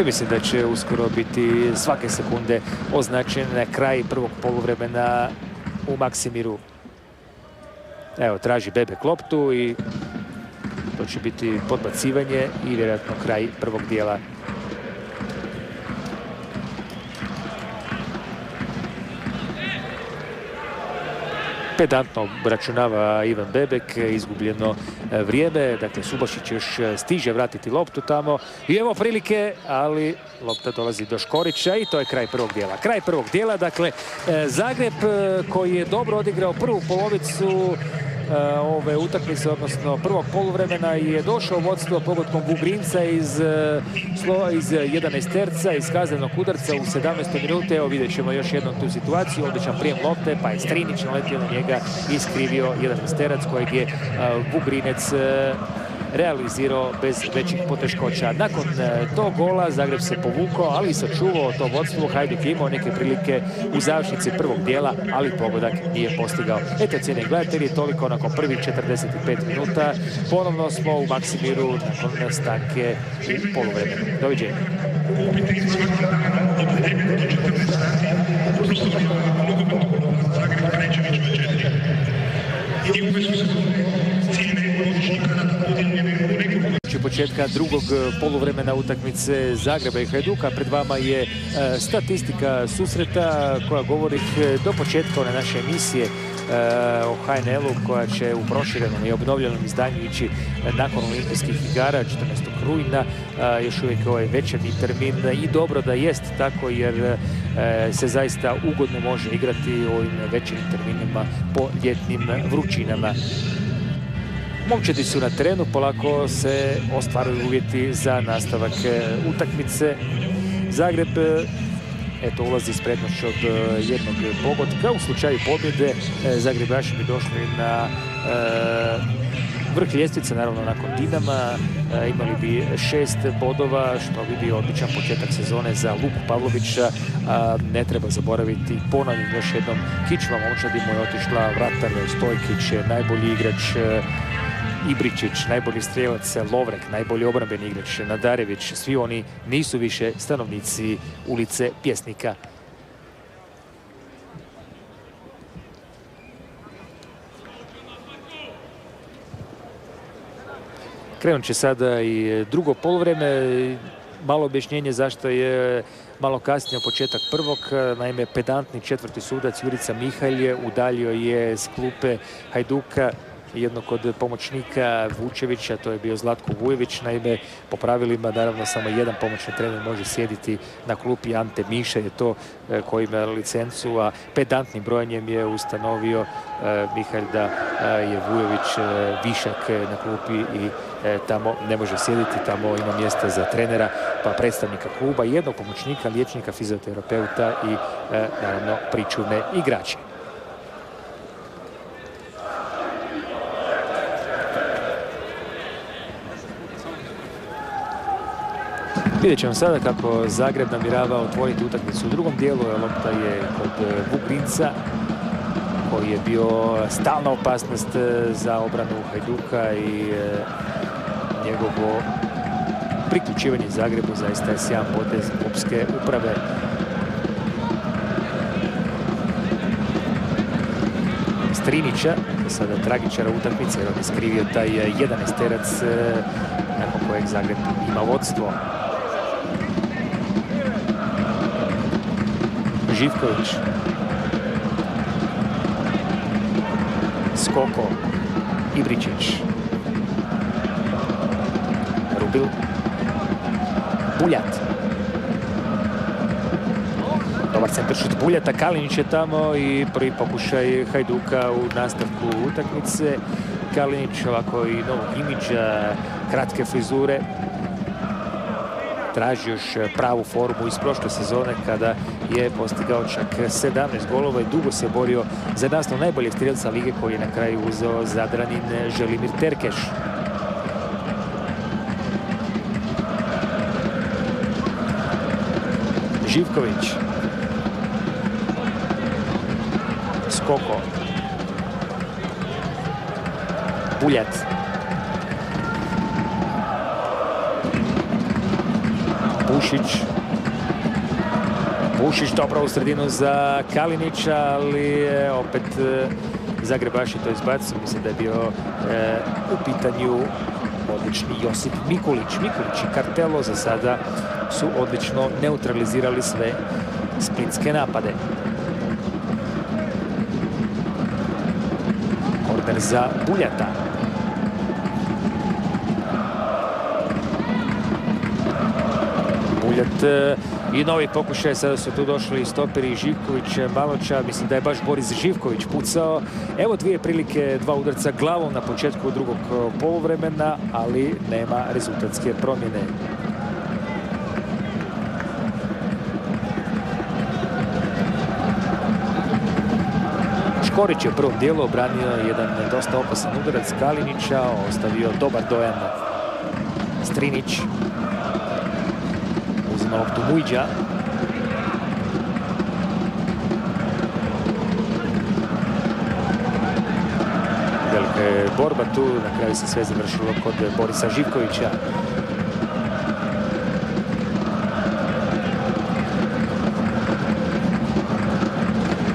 I mislim da će uskoro biti svake sekunde označen kraj prvog poluvremena u Maksimiru. Evo, traži Bebek loptu i to će biti podbacivanje i vjerojatno kraj prvog dijela. Pedantno obračunava Ivan Bebek, izgubljeno vrijeme. Dakle, Subašić još stiže vratiti loptu tamo. I evo prilike, ali lopta dolazi do Škorića i to je kraj prvog dijela. Kraj prvog dijela, dakle, Zagreb koji je dobro odigrao prvu polovicu ove utakmice, odnosno prvog poluvremena, je došao u vodstvo pogodkom Vugrinca iz 11 terca, iz kaznenog udarca u 17. minute. Evo vidjet ćemo još jednom tu situaciju. Odličan prijem lopte, pa je Strinić naletio na njega i iskrivio 11 terac kojeg je Vugrinec realizirao bez većih poteškoća. Nakon tog gola Zagreb se povukao, ali i sačuvao to vodstvo. Hajduk je imao neke prilike u završnici prvog dijela, ali pogodak nije postigao. Eto, cijeni gledatelji, toliko nakon prvih 45 minuta. Ponovno smo u Maksimiru nakon stanke u poluvremenu. Doviđenja. početka drugog poluvremena utakmice Zagreba i Hajduka. Pred vama je statistika susreta koja govori do početka one naše emisije o HNL-u koja će u proširenom i obnovljenom izdanju ići nakon olimpijskih igara 14. rujna. Još uvijek ovaj večernji termin i dobro da jest tako jer se zaista ugodno može igrati u ovim večernjim terminima po ljetnim vrućinama. Momčadi su na terenu, polako se ostvaruju uvjeti za nastavak utakmice. Zagreb eto ulazi s prednošću od jednog pogotka. U slučaju pobjede Zagrebaši bi došli na vrh ljestvice, naravno nakon Dinama. Imali bi 6 bodova, što bi bio odličan početak sezone za Luku Pavlovića. Ne treba zaboraviti, ponavljam još jednom, kičma momčadi mu je otišla, vratar Stojkić, najbolji igrač Ibričić, najbolji strijelac Lovrek, najbolji obrambeni igrač Nadarević. Svi oni nisu više stanovnici ulice Pjesnika. Krenut će sada i drugo poluvreme. Malo objašnjenje zašto je malo kasnije početak prvog. Naime, pedantni četvrti sudac Jurica Mihalj udaljio je s klupe Hajduka jednog od pomoćnika Vučevića, to je bio Zlatko Vujević. Naime, po pravilima, naravno, samo jedan pomoćni trener može sjediti na klupi. Ante Miša je to koji ima licencu, a pedantnim brojanjem je ustanovio Mihalj da je Vujević višak na klupi i tamo ne može sjediti, tamo ima mjesta za trenera, pa predstavnika kluba, jednog pomoćnika, liječnika, fizioterapeuta i naravno pričuvne igrače. Vidjet ćemo sada kako Zagreb namirava otvoriti utakmicu u drugom dijelu. Lopta je kod Vugrinca koji je bio stalna opasnost za obranu Hajduka i njegovo priključivanje Zagrebu zaista je sjajan potez klubske uprave. Strinića, sada tragičara utakmice jer on je skrivio taj 11-terac nakon kojeg Zagreb ima vodstvo. Živković, Skoko, Ibričić, Rubil, Buljat. Dobar centaršut Buljata, Kalinić je tamo i prvi pokušaj Hajduka u nastavku utakmice. Kalinić ovako i novog imidža, kratke frizure. Traži još pravu formu iz prošle sezone kada je postigao čak 17 golova i dugo se borio za naslov najboljeg strijelca lige koji je na kraju uzeo Zadranin Želimir Terkeš. Živković. Skoko. Buljat. Pušić dobro u sredinu za Kalinića, ali opet Zagrebaši to izbacuju. Mislim da je bio u pitanju odlični Josip Mikulić. Mikulić i Kartelo za sada su odlično neutralizirali sve splitske napade. Korner za Buljata. Buljat i novi pokušaj, sada su tu došli stoperi i Živković, Maloča, mislim da je baš Boris Živković pucao. Evo dvije prilike, dva udarca glavom na početku drugog poluvremena, ali nema rezultatske promjene. Škorić je u prvom dijelu obranio jedan dosta opasan udarac Kalinića, ostavio dobar dojam Strinić. Uzima loptu Mujđa. Velika je borba tu, na kraju se sve završilo kod Borisa Živkovića.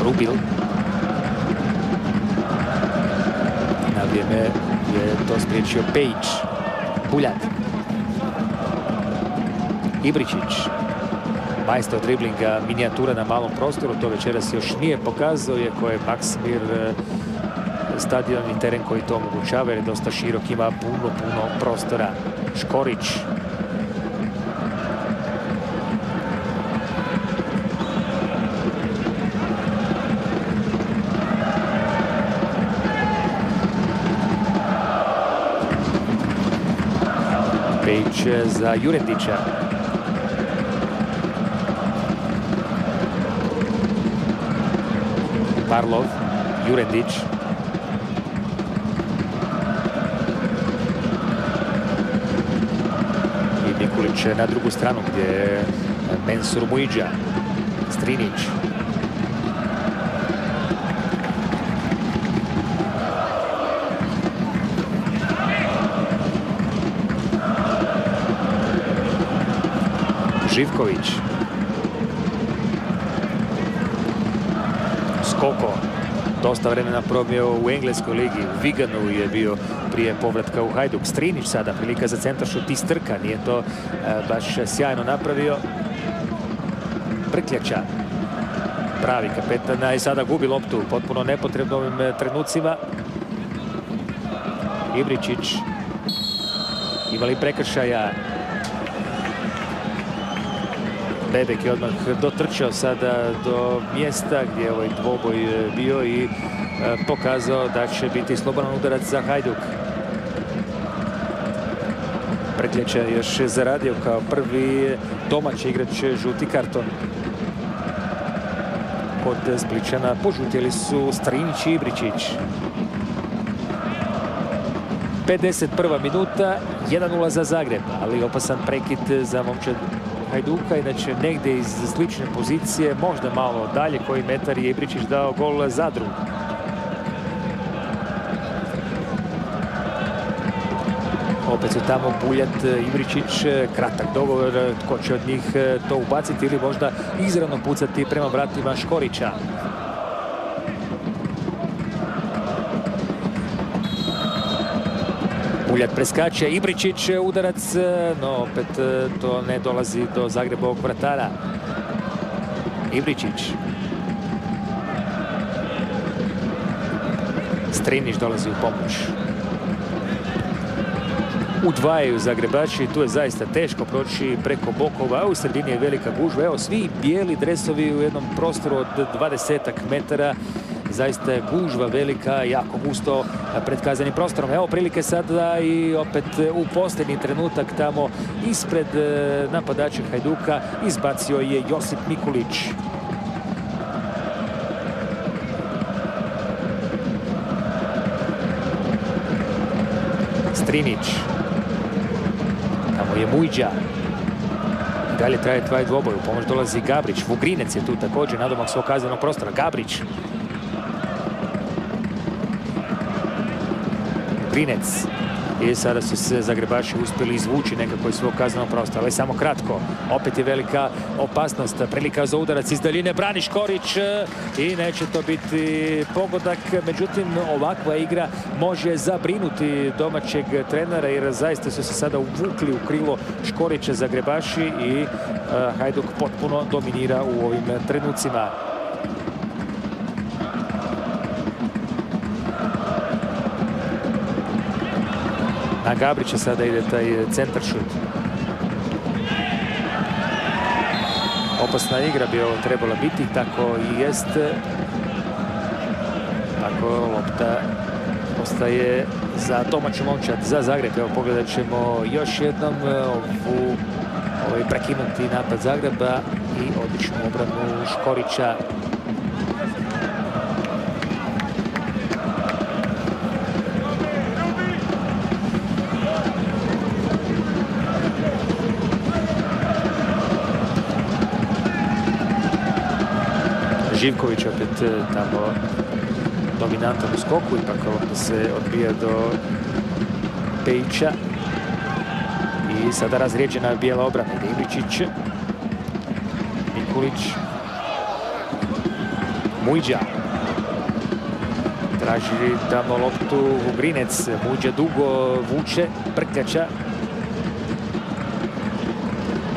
Rubil. Na vrijeme je to spriječio Pejić. Buljat. Ibričić, majstor driblinga, minijatura na malom prostoru, to večeras još nije pokazao, iako je Maksimir stadion i teren koji to omogućava, jer je dosta širok, ima puno prostora. Škorić. Pejić za Jurendića. Parlov, Jurendić. I Mikulić na drugu stranu gdje je Mensur Muidža. Strinić. Živković. Skoko. Dosta vremena probio u engleskoj ligi. U Viganu je bio prije povratka u Hajduk. Strinić sada, prilika za centaršut iz trka. Nije to baš sjajno napravio. Brkljača. Pravi kapetana i sada gubi loptu. Potpuno nepotrebno ovim trenucima. Ibričić. Imali prekršaja. Bebek je odmah dotrčao sada do mjesta gdje je ovaj dvoboj bio i pokazao da će biti slobodan udarac za Hajduk. Brkljača je još zaradio kao prvi domaći igrač žuti karton. Kod Spličana požutjeli su Strinić i Ibričić. 51. minuta, 1:0 za Zagreb, ali opasan prekid za momčad Hajduka, inače negdje iz slične pozicije, možda malo dalje koji metar je Ibričić dao gol Zadru. Opet su tamo Buljat, Ibričić, kratak dogovor, tko će od njih to ubaciti ili možda izravno pucati prema vratima Škorića. Buljat preskače, Ibričić udarac, no opet to ne dolazi do Zagrebovog vratara. Ibričić. Strinić dolazi u pomoć. Udvajaju Zagrebači, tu je zaista teško proći preko bokova, a u sredini je velika gužva. Evo, svi bijeli dresovi u jednom prostoru od 20 metara. Zaista je gužva velika, jako gusto pred kaznenim prostorom. Evo prilike sada i opet u posljednji trenutak tamo ispred napadača Hajduka izbacio je Josip Mikulić. Strinić. Tamo je Muidža. Dalje traje taj dvoboj, u pomoć dolazi Gabrić. Vugrinec je tu također nadomak svog kaznenog prostora. Gabrić. Vugrinec. I sada su se Zagrebaši uspjeli izvući nekako iz svog kaznenog prostora, ali samo kratko. Opet je velika opasnost, prilika za udarac iz daljine, brani Škorić i neće to biti pogodak. Međutim, ovakva igra može zabrinuti domaćeg trenera, jer zaista su se sada uvukli u krilo Škorića Zagrebaši i Hajduk potpuno dominira u ovim trenucima. Na Gabrića sada ide taj centaršut. Opasna igra bi ovo trebala biti, tako i jest. Tako lopta ostaje za domaću momčad, za Zagreb. Evo pogledat ćemo još jednom ovaj prekinuti napad Zagreba i odličnu obranu Škorića. Živković opet tamo dominantan u skoku, ipak ovdje se odbija do Pejića. I sada razrijeđena bijela obrana. Ibričić, Mikulić, Muidža. Traži tamo loptu Vugrinec, Muidža dugo vuče, Brkljača.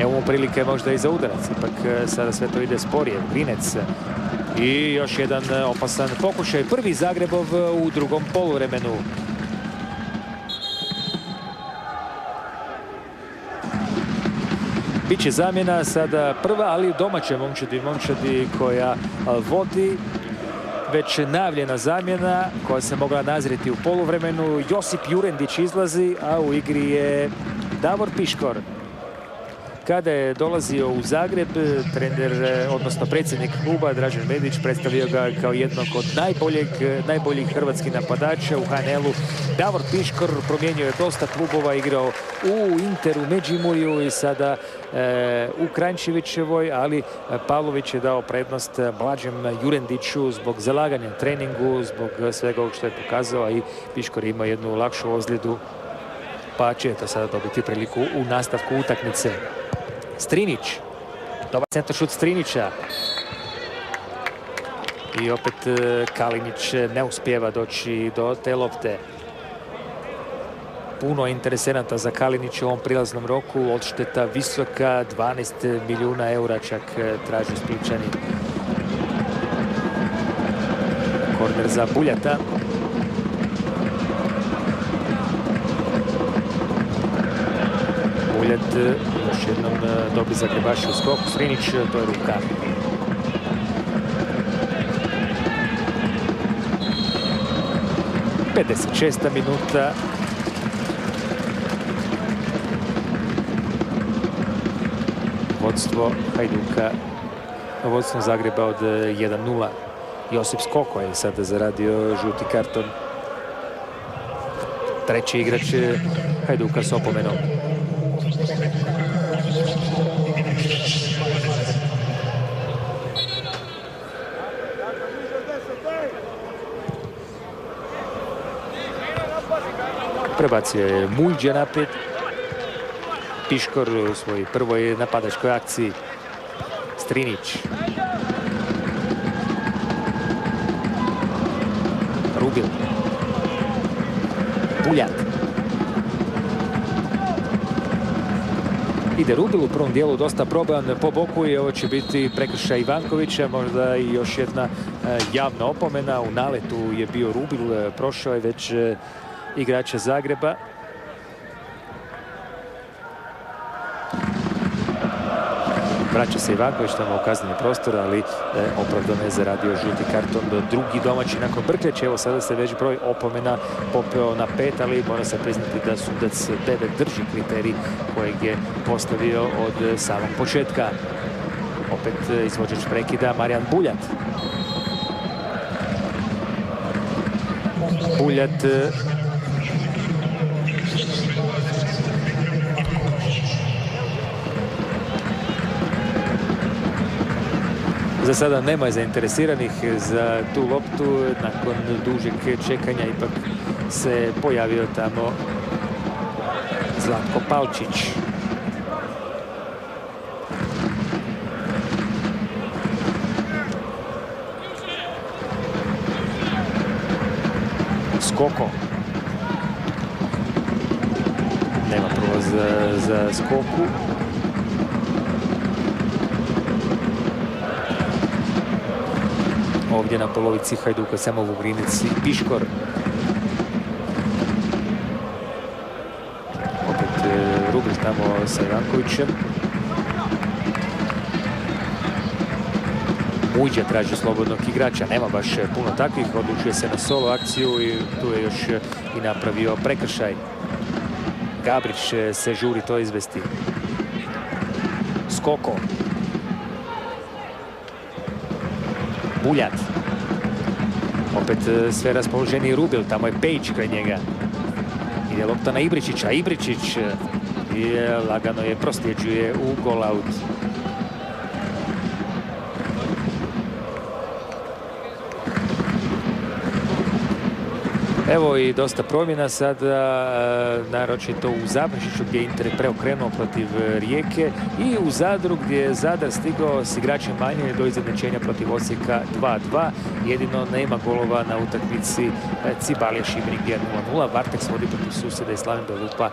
Evo mu prilike možda i za udarac, ipak sada sve to ide sporije. Grinec i još jedan opasan pokušaj. Prvi Zagrebov u drugom poluvremenu. Biće zamjena sada prva, ali domaća momčadi koja vodi. Već najavljena zamjena koja se mogla nazreti u poluvremenu. Josip Jurendić izlazi, a u igri je Davor Piškor. Kada je dolazio u Zagreb, trener, odnosno predsjednik kluba Dražen Medić, predstavio ga kao jednog od najboljih hrvatskih napadača u HNL-u. Davor Piškor promijenio je dosta klubova, igrao u Interu, Međimurju i sada u Kranjčevićevoj, ali Pavlović je dao prednost mlađem Jurendiću zbog zalaganja treningu, zbog svega ovog što je pokazao, a i Piškor ima jednu lakšu ozljedu, pa će to sada dobiti priliku u nastavku utakmice. Strinić, dobar centaršut Strinića. I opet Kalinić ne uspijeva doći do te lopte. Puno interesenata za Kalinića u ovom prilaznom roku. Odšteta visoka, 12 milijuna eura čak traže Spličani. Korner za Buljata. Buljat još jednom dobi Zagrebaši u skoku. Strinić, to je ruka. ...56. minuta. Vodstvo Hajduka, vodstvo Zagreba od 1-0. Josip Skoko je sada zaradio žuti karton. Treći igrač Hajduka s opomenom. Prebacio je Muđa naprijed. Piškor u svojoj prvoj napadačkoj akciji. Strinić. Rubil. Buljat. Ide Rubil u prvom dijelu, dosta proban po boku i ovo će biti prekršaj Ivankovića, možda i još jedna javna opomena. U naletu je bio Rubil, prošao je već igrača Zagreba. Vraća se Ivanković tamo u kazneni prostor, ali opravdano je zaradio žuti karton. Drugi domaći nakon Brkljača. Evo sada se već broj opomena popeo na 5, ali mora se priznati da sudac 9 drži kriterij kojeg je postavio od samog početka. Opet izvođač prekida Marijan Buljat. Buljat za sada nema zainteresiranih za tu loptu. Nakon dužeg čekanja ipak se pojavio tamo Zlatko Palčić. Skoko. Nema prolaz za Skoku. Ovdje na polovici Hajduka samo Vugrinec i Piškor. Opet Rubil tamo sa Ivankovićem. Muđa traži slobodnog igrača, nema baš puno takvih, odlučuje se na solo akciju i tu je još i napravio prekršaj. Gabrić se žuri to izvesti. Skoko. Buljat. Opet sve raspoloženiji Rubil, tamo je Pejić kraj njega. Ide lopta na Ibričića, Ibričić lagano je prosljeđuje u gol out. Evo i dosta promjena sada, naročito u Zaprešiću gdje je Inter preokrenuo protiv Rijeke i u Zadru gdje je Zadar stigao s igračem manje do izjednačenja protiv Osijeka 2-2. Jedino nema golova na utakmici Cibalija Šibenik gdje je 0-0. Varteks vodi protiv susjeda i Slaven Belupa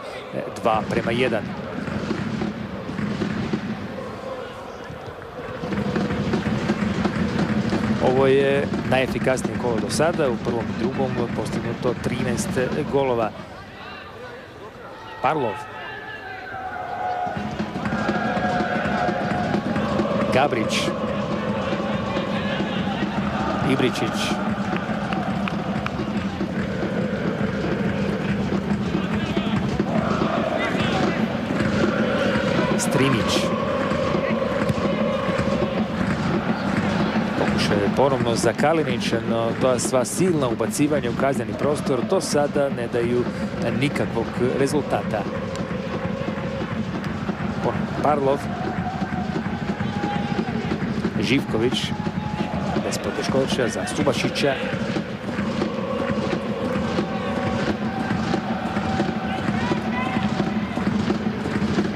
2-1. Ovo je najefikasnije kolo do sada. U prvom i drugom postignuto 13 golova. Parlov. Gabrić. Ibričić. Strinić. Pokušaj ponovno za Kalinića, no to sva silna ubacivanja u kazneni prostor do sada ne daju nikakvog rezultata. Parlov. Živković. Bez poteškoća za Subašića.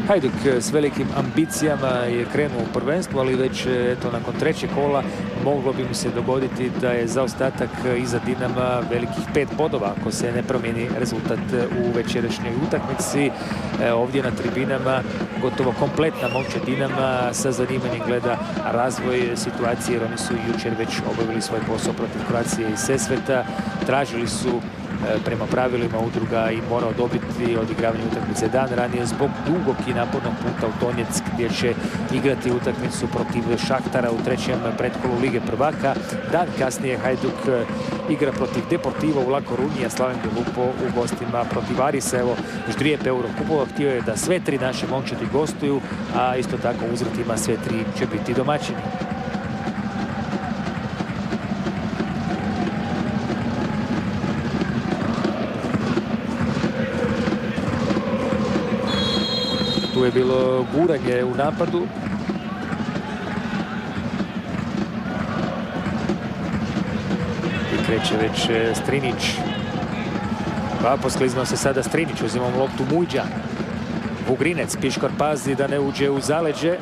Hajduk s velikim ambicijama je krenuo u prvenstvu, ali već eto, nakon trećeg kola moglo bi mu se dogoditi da je zaostatak iza Dinama velikih 5 bodova ako se ne promijeni rezultat u večerašnjoj utakmici. Ovdje na tribinama gotovo kompletna momčad Dinama sa zanimanjem gleda razvoj situacije, jer oni su jučer već obavili svoj posao protiv Kroacije i Sesveta. Tražili su prema pravilima udruga i mora odobriti odigravanje utakmice dan ranije zbog dugog i napornog puta u Donjeck, gdje će igrati utakmicu protiv Šahtara u trećem pretkolu Lige prvaka. Dan kasnije Hajduk igra protiv Deportiva u La Corunji, a Slaven Belupo u gostima protiv Arisa. Evo, ždrijep Eurokupova htio je da sve tri naše momčadi gostuju, a isto tako u uzvratima sve tri će biti domaćini. Tu je bilo guranje u napadu. I kreće već Strinić. Pa poskliznuo se sada Strinić, uzimamo loptu Mujđa. Vugrinec, Piškor pazi da ne uđe u zaleđe.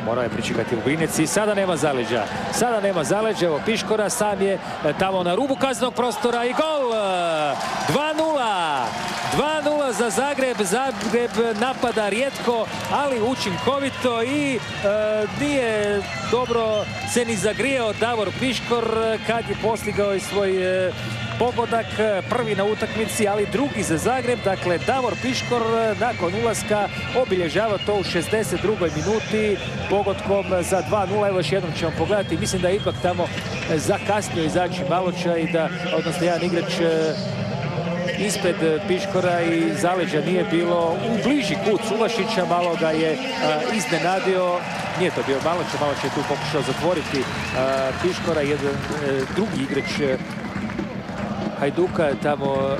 Morao je pričekati Vugrinec i sada nema zaleđa. Sada nema zaleđa, evo Piškora, sam je tamo na rubu kaznenog prostora i gol! 2:0! 2:0 za Zagreb. Zagreb napada rijetko, ali učinkovito i nije dobro se ni zagrijao Davor Piškor kad je postigao i svoj pogodak, prvi na utakmici, ali drugi za Zagreb. Dakle, Davor Piškor nakon ulaska obilježava to u 62. minuti pogodkom za 2:0. Evo još jednom ćemo pogledati. Mislim da je ipak tamo zakasnio izaći Maloča i da, odnosno jedan igrač ispred Piškora i zaleđa nije bilo u bliži kut Subašića, malo ga je iznenadio. Nije to bio Maloča, Maloč je tu pokušao zatvoriti Piškora. Jedan drugi igrač Hajduka tamo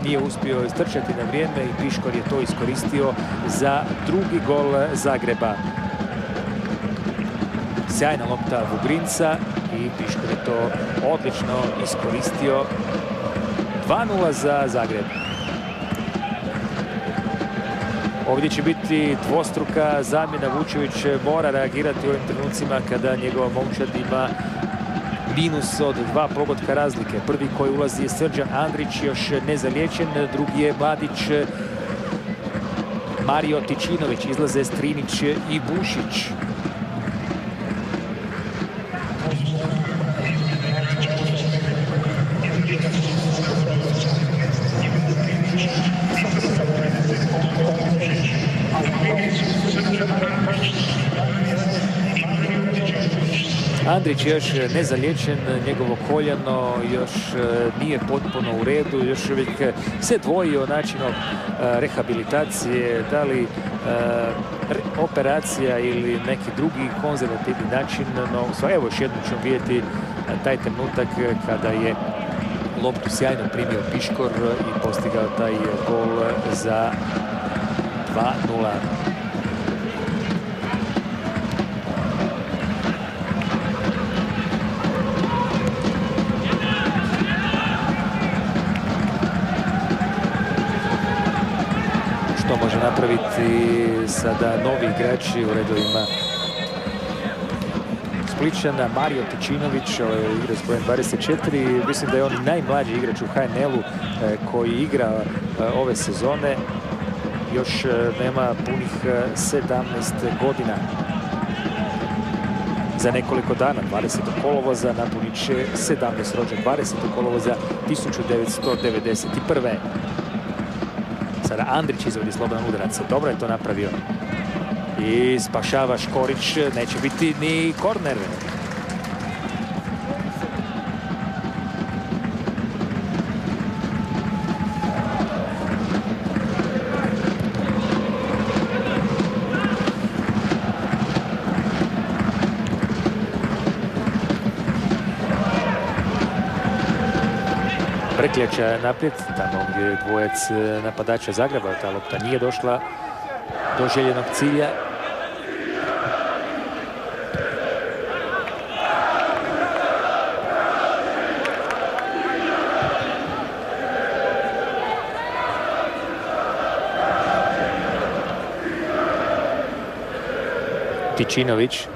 nije uspio istrčati na vrijeme i Piškor je to iskoristio za drugi gol Zagreba. Sjajna lopta Vugrinca i Piškor je to odlično iskoristio. 2:0 za Zagreb. Ovdje će biti dvostruka zamjena. Vučević mora reagirati u ovim trenucima kada njegova momčad ima minus od 2 pogotka razlike. Prvi koji ulazi je Srđan Andrić, još nezaliječen. Drugi je mladić Mario Tičinović. Izlaze Strinić i Bušić. Andrić je još nezaliječen, njegovo koljeno još nije potpuno u redu, još uvijek se dvoji o načinu rehabilitacije, da li operacija ili neki drugi konzervativni način, no evo još jednom ćemo vidjeti taj trenutak kada je loptu sjajno primio Piškor i postigao taj gol za 2:0. Što može napraviti sada novi igrači u redovima Spličana? Mario Tičinović, igra s brojem 24. Mislim da je on najmlađi igrač u HNL-u koji igra ove sezone. Još nema punih 17 godina. za nekoliko dana. 20. kolovoza napunit će 17 rođen. 20. kolovoza 1991. Sada Andrić izvodi slobodan udarac. Dobro je to napravio. I spašava Škorić. Neće biti ni korner. Prekljača naprijed, tamo gdje je dvojac napadača Zagreba. Ta lopta nije došla do željenog cilja. Tičinović.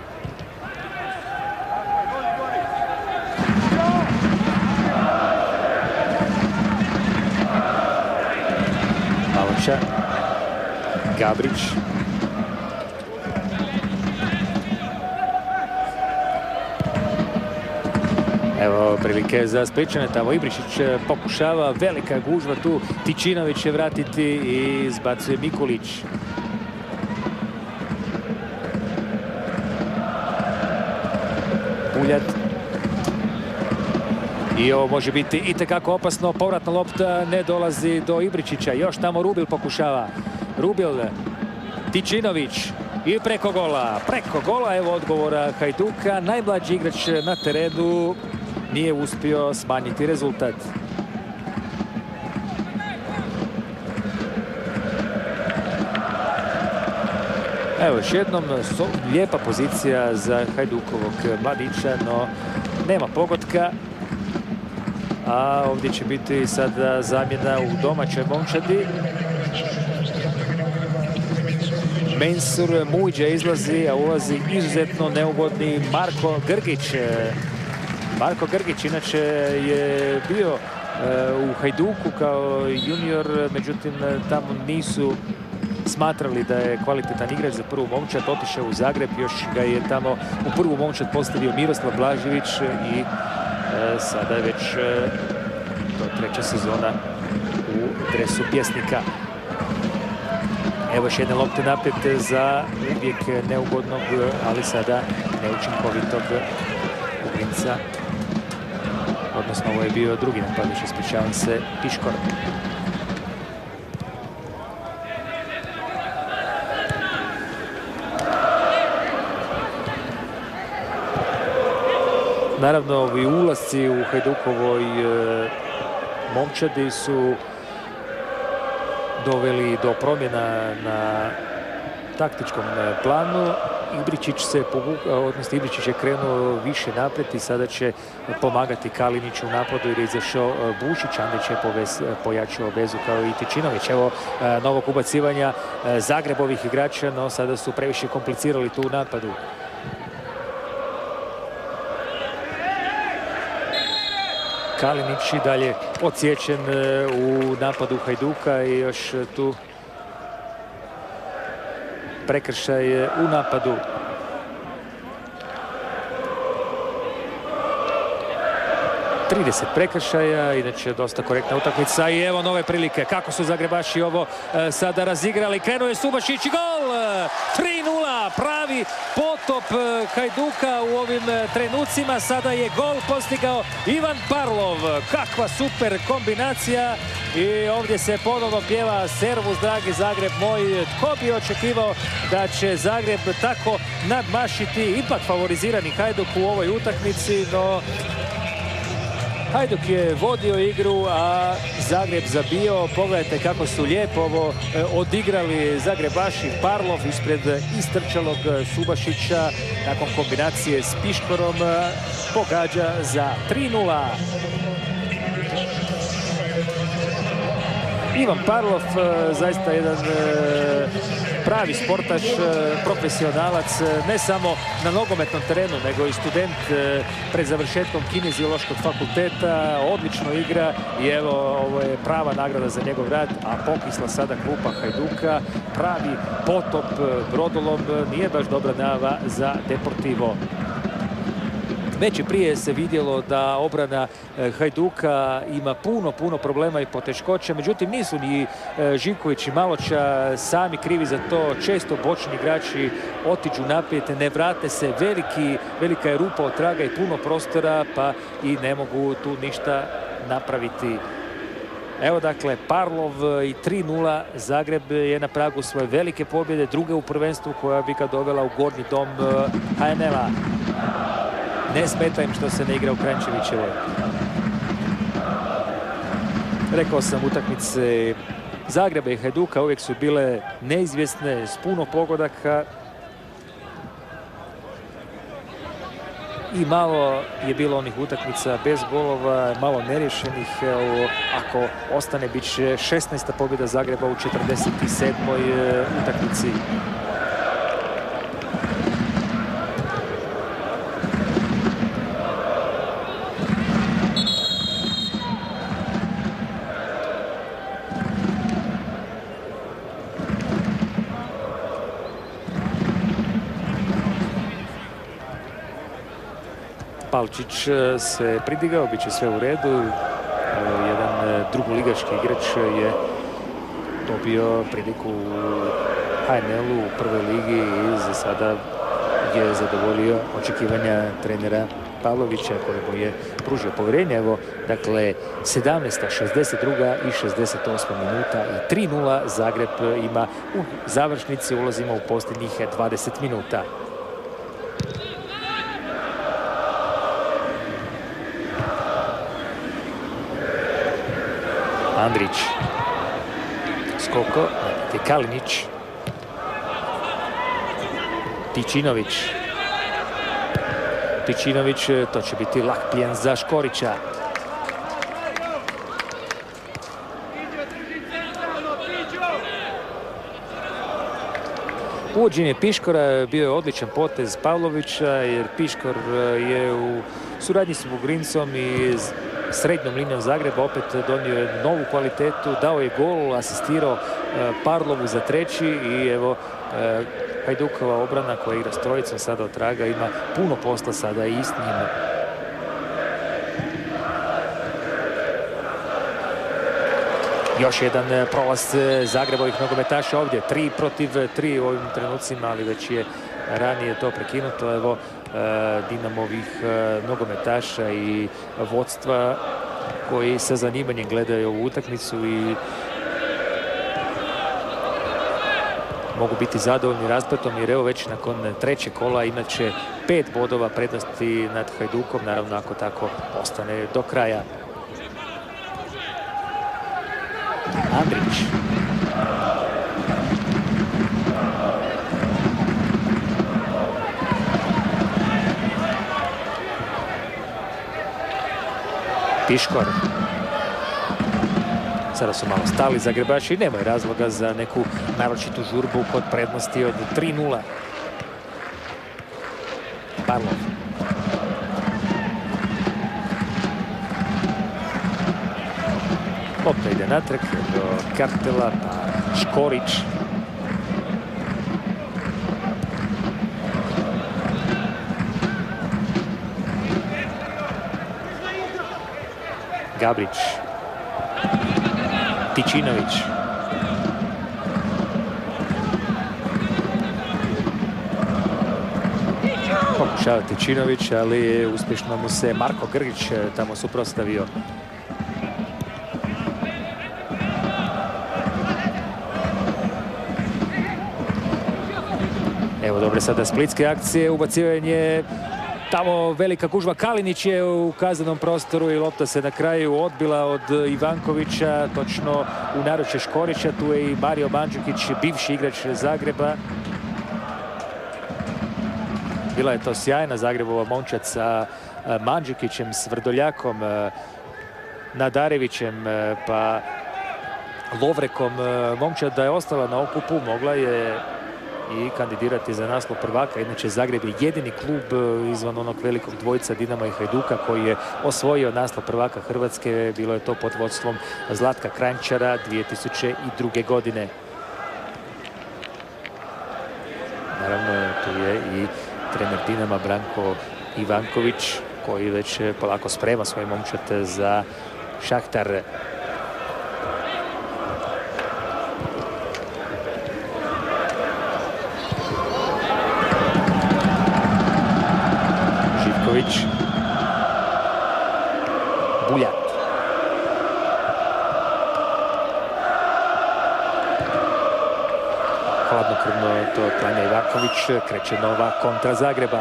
Gabrić. Evo prilike za Spličane, tamo Ibričić pokušava, velika gužva tu, Tičinović će vratiti i izbacuje Mikulić. Buljat. I ovo može biti itekako opasno, povratna lopta ne dolazi do Ibričića, još tamo Rubil pokušava. Rubil, Tičinović i preko gola, evo odgovora Hajduka, najmlađi igrač na terenu nije uspio smanjiti rezultat. Evo još jednom lijepa pozicija za Hajdukovog mladića, no nema pogotka. A ovdje će biti sada zamjena u domaćoj momčadi. Mensur Mujdža izlazi, a ulazi izuzetno neugodni Marko Grgić. Marko Grgić inače je bio u Hajduku kao junior, međutim tamo nisu smatrali da je kvalitetan igrač za prvu momčad. Otišao u Zagreb, još ga je tamo u prvu momčad postavio Miroslav Blažević i sada je već treća sezona u dresu Pjesnika. Evo još jedne lopte naprijed za uvijek neugodnog, ali sada neučinkovitog Ugrinca. Odnosno, ovo je bio drugi napadač, ispričavam se, Piškor. Naravno, ovi ulasci u Hajdukovoj momčadi su doveli do promjena na taktičkom planu. Ibričić je krenuo više naprijed i sada će pomagati Kaliniću u napadu jer je izašao Bušić. Andrić je pojačao vezu kao i Tičinović. Evo novog ubacivanja Zagrebovih igrača, no sada su previše komplicirali tu u napadu. Kalinić i dalje odsječen u napadu Hajduka i još tu prekršaj u napadu. Prekršaja, inače dosta korektna utakmica i evo nove prilike. Kako su Zagrebaši ovo sada razigrali. Krenuo je Subašić i gol! 3:0, pravi potop Hajduka u ovim trenucima. Sada je gol postigao Ivan Parlov. Kakva super kombinacija i ovdje se ponovno pjeva servus, dragi Zagreb moj. Tko bi očekivao da će Zagreb tako nadmašiti ipak favorizirani Hajduk u ovoj utakmici, no Hajduk je vodio igru, a Zagreb zabio. Pogledajte kako su lijepo ovo odigrali Zagrebaši. Parlov ispred istrčalog Subašića nakon kombinacije s Piškorom pogađa za 3:0. Ivan Parlov, zaista jedan pravi sportaš, profesionalac, ne samo na nogometnom terenu, nego i student pred završetkom Kineziološkog fakulteta, odlično igra i evo, ovo je prava nagrada za njegov rad, a pokisla sada klupa Hajduka, pravi potop Brodolom, nije baš dobra najava za Deportivo. Već i prije se vidjelo da obrana Hajduka ima puno problema i poteškoća, međutim nisu ni Živković i Maloča sami krivi za to. Često bočni igrači otiđu naprijed, ne vrate se, velika je rupa od traga i puno prostora, pa i ne mogu tu ništa napraviti. Evo dakle, Parlov i 3:0. Zagreb je na pragu svoje velike pobjede, druge u prvenstvu koja bi ga dovela u gornji dom HNL-a. Ne smeta im što se ne igra u Kranjčevićevoj. Rekao sam, utakmice Zagreba i Hajduka uvijek su bile neizvjesne, s puno pogodaka. I malo je bilo onih utakmica bez golova, malo neriješenih. Ako ostane, bit će 16. pobjeda Zagreba u 47. utakmici. Palčić se pridigao, bit će sve u redu. Jedan drugoligaški igrač je dobio priliku u HNL-u u prvoj ligi i za sada je zadovoljio očekivanja trenera Pavlovića koji mu je pružio povjerenje. Evo, dakle, 17., 62. i 68. minuta i 3:0 Zagreb ima u završnici, ulazimo u posljednjih 20 minuta. Andrić, skoko, je Kalinić, Tičinović, to će biti lak plijen za Škorića. Uvođenje Piškora bio je odličan potez Pavlovića, jer Piškor je u suradnji s Vugrincom i srednjom linijom Zagreba opet donio je novu kvalitetu, dao je gol, asistirao Parlovu za treći i evo Hajdukova obrana koja igra s trojicom sada od traga ima puno posla sada i s njima. Još jedan prolaz Zagrebovih nogometaša ovdje, 3 protiv 3 u ovim trenucima, ali već je ranije to prekinuto. Evo Dinamovih nogometaša i vodstva koji sa zanimanjem gledaju ovu utakmicu i mogu biti zadovoljni raspletom, jer evo već nakon trećeg kola inače 5 bodova prednosti nad Hajdukom, naravno ako tako ostane do kraja. Andrić. Piškor. Sada su malo stali Zagrebaši i nemaju razloga za neku naročitu žurbu kod prednosti od 3:0. Parlov. Lopta ide natrag do Kartela, pa Škorić. Gabrić. Tičinović. Pokušava Tičinović, ali uspješno mu se Marko Grgić tamo suprotstavio. Evo dobre sada splitske akcije, ubacivanje. Tamo velika gužva, Kalinić je u kaznenom prostoru i lopta se na kraju odbila od Ivankovića, točno u naručje Škorića. Tu je i Mario Mandžukić, bivši igrač Zagreba. Bila je to sjajna Zagrebova momčad sa Mandžukićem, s Vrdoljakom, Nadarevićem, pa Lovrekom. Momčad da je ostala na okupu, mogla je i kandidirati za naslov prvaka. Inače, Zagreb je jedini klub izvan onog velikog dvojica Dinama i Hajduka koji je osvojio naslov prvaka Hrvatske. Bilo je to pod vodstvom Zlatka Kranjčara 2002. godine. Naravno, tu je i trener Dinama Branko Ivanković koji već polako sprema svoj momčad za Šahtar. Živković. Buljat. Hladnokrvno to klanja Ivanković. Kreće nova kontra Zagreba.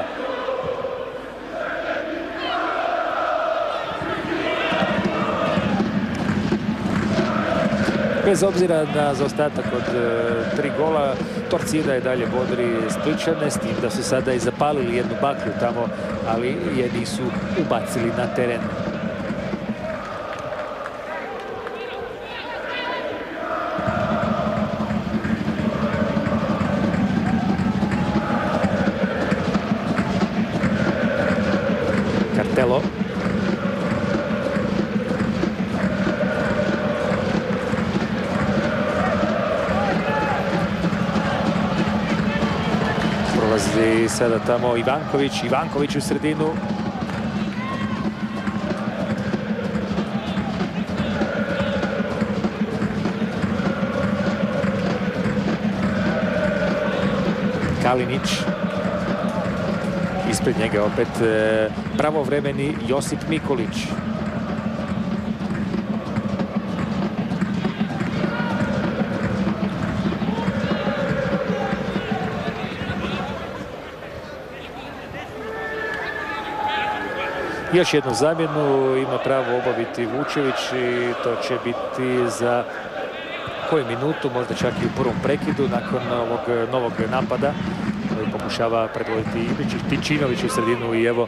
Bez obzira na zaostatak od 3 gola, Torcida je dalje bodri Spličane, s tim da su sada i zapalili jednu baklju tamo, ali je nisu ubacili na teren. Kartelo. Prolazi sada tamo Ivanković. Ivanković u sredinu. Kalinić. Ispred njega opet pravovremeni Josip Mikolić. Još jednu zamjenu ima pravo obaviti Vučević i to će biti za koju minutu, možda čak i u prvom prekidu nakon ovog novog napada. Pokušava predvoditi Ibričić, Tičinović u sredinu i evo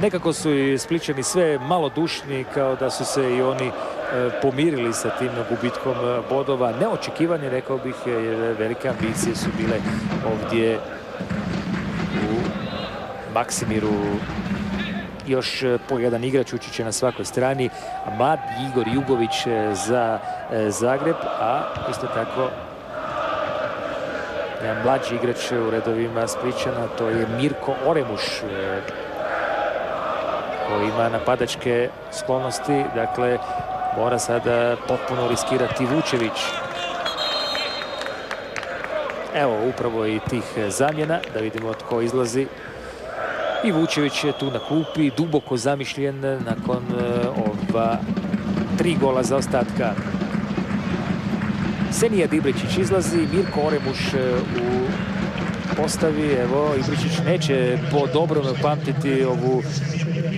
nekako su i Spličani sve malodušni, kao da su se i oni pomirili sa tim gubitkom bodova. Neočekivani, rekao bih, jer velike ambicije su bile ovdje u Maksimiru. Još po jedan igrač ući će na svakoj strani. Mlad Igor Jugović za Zagreb, a isto tako jedan mlađi igrač u redovima Spličana, to je Mirko Oremuš, koji ima napadačke sklonosti, dakle mora sada potpuno riskirati Vučević. Evo upravo i tih zamjena, da vidimo tko izlazi. I Vučević je tu na klupi, duboko zamišljen nakon ova 3 gola zaostatka. Senijad Ibričić izlazi, Mirko Oremuš u postavi. Evo, Ibričić neće po dobrome pamtiti ovu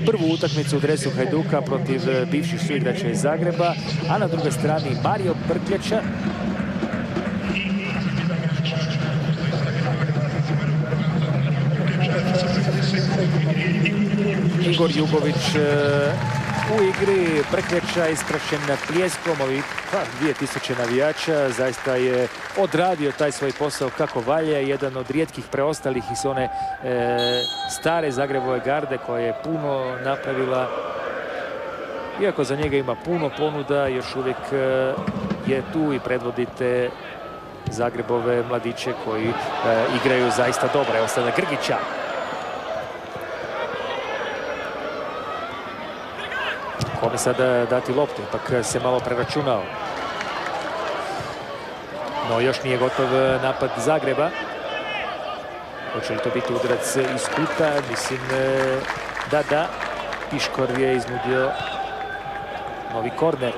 prvu utakmicu u dresu Hajduka protiv bivših suigrača iz Zagreba, a na drugoj strani Mario Brkljača. Igor Jugović u igri, Brkljača ispraćen pljeskom ovih 2000 navijača. Zaista je odradio taj svoj posao kako valja. Jedan od rijetkih preostalih iz one stare Zagrebove garde koja je puno napravila. Iako za njega ima puno ponuda, još uvijek je tu i predvodite Zagrebove mladiće koji igraju zaista dobro. Evo sada Grgića. Kome sada dati loptu, ipak se malo preračunao. No još nije gotov napad Zagreba. Hoće li to biti udarac iz kuta? Mislim da. Piškor je iznudio novi korner.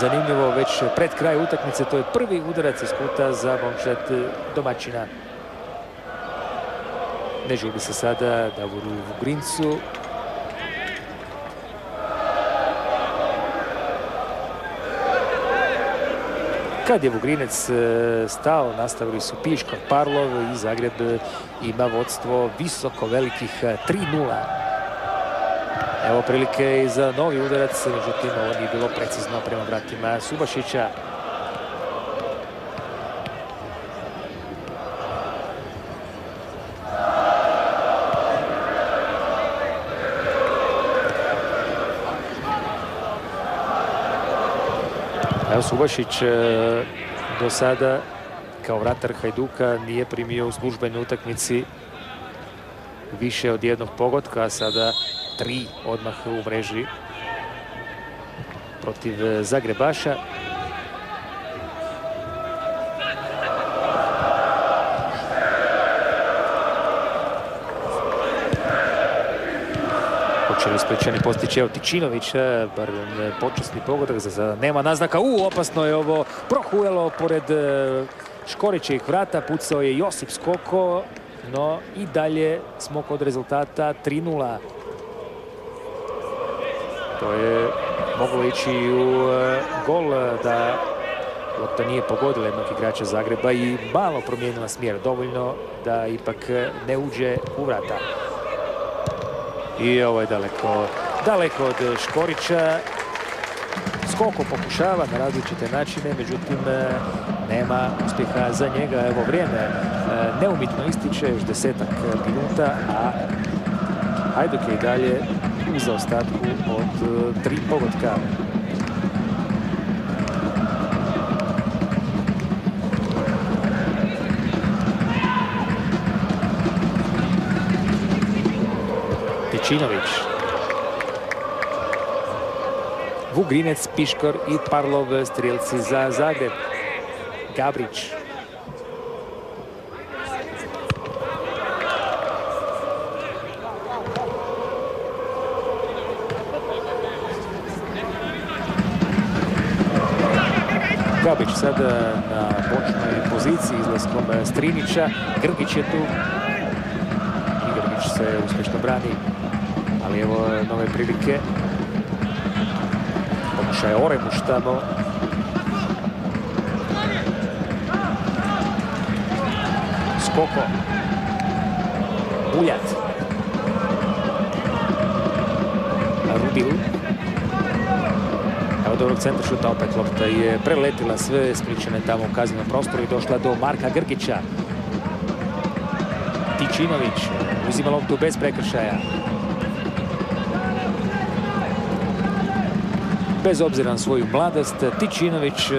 Zanimljivo, već pred kraj utakmice to je prvi udarac iz kuta za momčad domaćina. Ne žuri se sada Davoru Vugrincu. Kad je Vugrinec stao, nastavili su Piškor, Parlov i Zagreb ima vodstvo visoko velikih 3:0. Evo prilike i za novi udarac, međutim ovo nije bilo precizno prema vratima Subašića. Evo Subašić do sada kao vratar Hajduka nije primio u službenoj utakmici više od jednog pogotka, a sada 3 odmah u mreži protiv Zagrebaša. Hoće li Splićani postići, evo Tičinović, bar počasni pogodak, nema naznaka, opasno je ovo, prohujalo pored Škorićevih vrata, pucao je Josip Skoko, no i dalje smo kod rezultata 3:0. To je moglo ići u gol da lopta nije pogodila jednog igrača Zagreba i malo promijenila smjer, dovoljno da ipak ne uđe u vrata. I ovo je daleko od Škorića. Skoko pokušava na različite načine, međutim nema uspjeha za njega. Evo, vrijeme neumitno ističe, još 10-ak minuta, a Hajduk je i dalje u zaostatku od 3 pogotka. Tičinović, Vugrinec, Piškor i Parlov strijelci za Zagreb. Gabrić. Gabrić sada na bočnoj poziciji izlaskom Strinića. Grgić je tu. I Grgić se uspješno brani. Ali evo nove prilike. Pokušaj Oremuš tamo. Skoko. Buljat. Rubil. Evo dobrog centra šuta, opet lopta je preletila sve Splićane tamo u kaznenom prostoru i došla do Marka Grgića. Tičinović uzima loptu bez prekršaja. Bez obzira na svoju mladost, Tičinović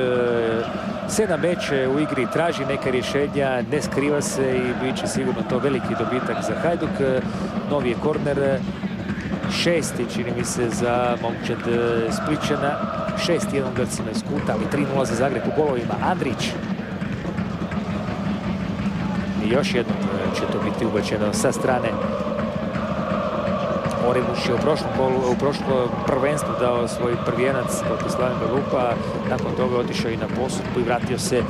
se nameće u igri, traži neka rješenja, ne skriva se i bit će sigurno to veliki dobitak za Hajduk. Novi je korner, 6. čini mi se za momčad Splićana. 6-1 Grcima iz kuta, ali 3:0 za Zagreb u golovima. Andrić. I još jednom će to biti ubačeno sa strane. Oremuš je u prošlom prvenstvu dao svoj prvijenac protiv Slaven Belupa. Nakon toga je otišao i na posudbu i vratio se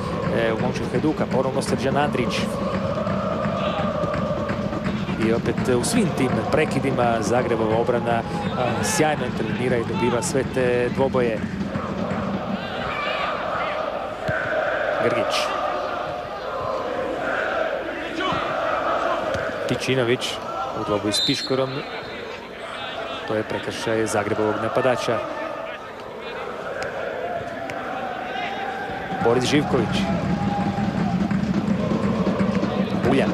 u momčad Hajduka. Ponovno Srđan Andrić. I opet u svim tim prekidima Zagrebova obrana sjajno intervenira i dobiva sve te dvoboje. Grgić. Tičinović u dvoboju s Piškorom. To je prekršaj Zagrebovog napadača. Boris Živković. Buljat.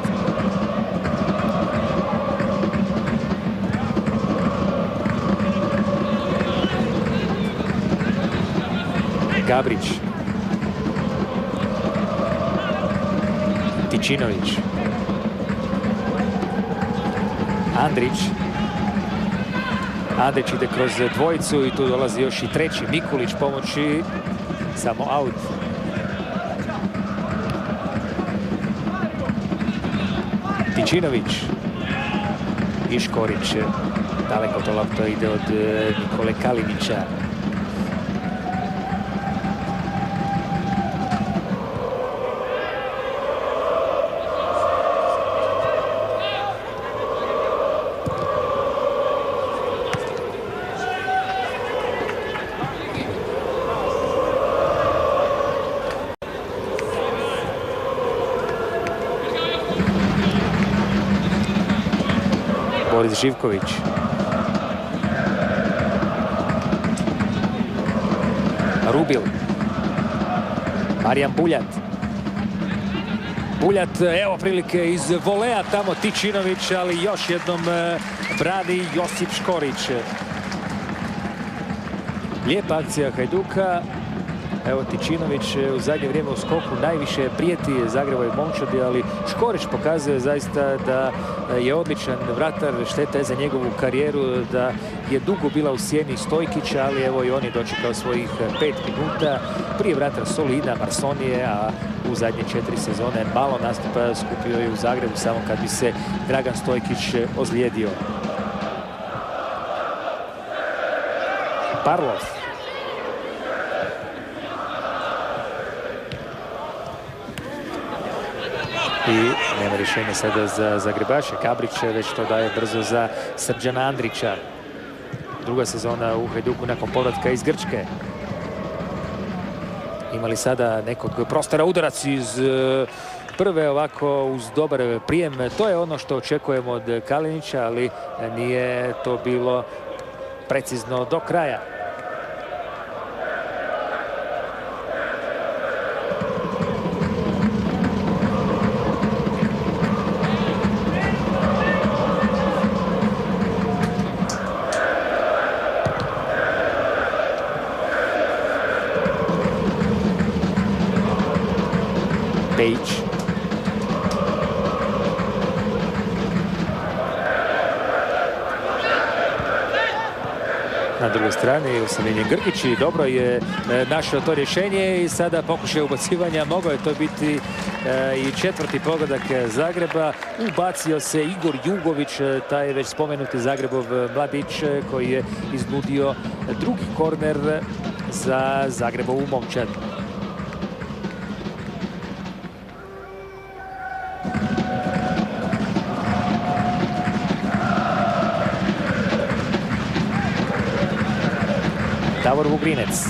Gabrić. Tičinović. Andrić. Andrić ide kroz dvojicu i tu dolazi još i treći. Mikulić pomoći, samo aut. Tičinović. I Škorić. Daleko to lopta ide od Nikole Kalinića. Boris Živković. Rubil. Marijan Buljat. Buljat, evo prilike iz voleja tamo Tičinović, ali još jednom brani Josip Škorić. Lijepa akcija Hajduka. Evo Tičinović u zadnje vrijeme u skoku najviše prijeti Zagrebovoj momčadi, ali Škorić pokazuje zaista da je odličan vratar. Šteta je za njegovu karijeru da je dugo bila u sjeni Stojkića, ali evo i on je dočekao svojih 5 minuta. Prije vratar Solina, Marsonije, a u zadnje 4 sezone malo nastupa skupio je u Zagrebu samo kad bi se Dragan Stojkić ozlijedio. Parlov. I nema rješenja sada za Zagrebaše. Kabrić već to daje brzo za Srđana Andrića. Druga sezona u Hajduku nakon povratka iz Grčke. Imali sada nekog prostora, udarac iz prve ovako uz dobar prijem. To je ono što očekujemo od Kalinića, ali nije to bilo precizno do kraja. Pejić. Na drugoj strani usamljenje Grgić i dobro je našao to rješenje i sada pokušaj ubacivanja. Mogao je to biti i četvrti pogodak Zagreba. Ubacio se Igor Jugović, taj već spomenuti Zagrebov mladić koji je iznudio drugi korner za Zagrebovu momčad. Davor Vugrinec.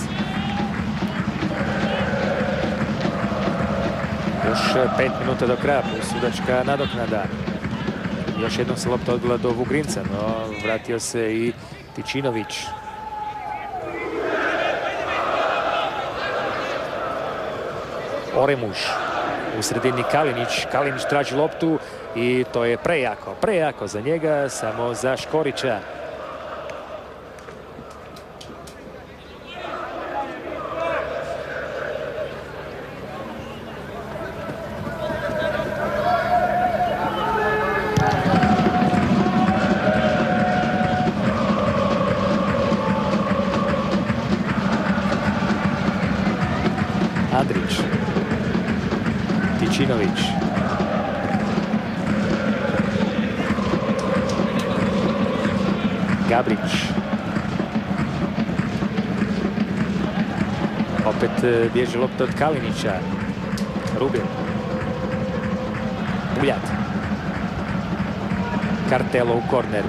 Još 5 minuta do kraja, sudačka nadoknada. Još jednom se lopta odbila do Vugrinca, no vratio se i Tičinović. Oremuš. U sredini Kalinić. Kalinić traži loptu i to je prejako. Prejako za njega, samo za Škorića. Andrić. Tičinović. Gabrić. Opet bježi lopta od Kalinića. Rubin. Buljat. Kartelo u korneru.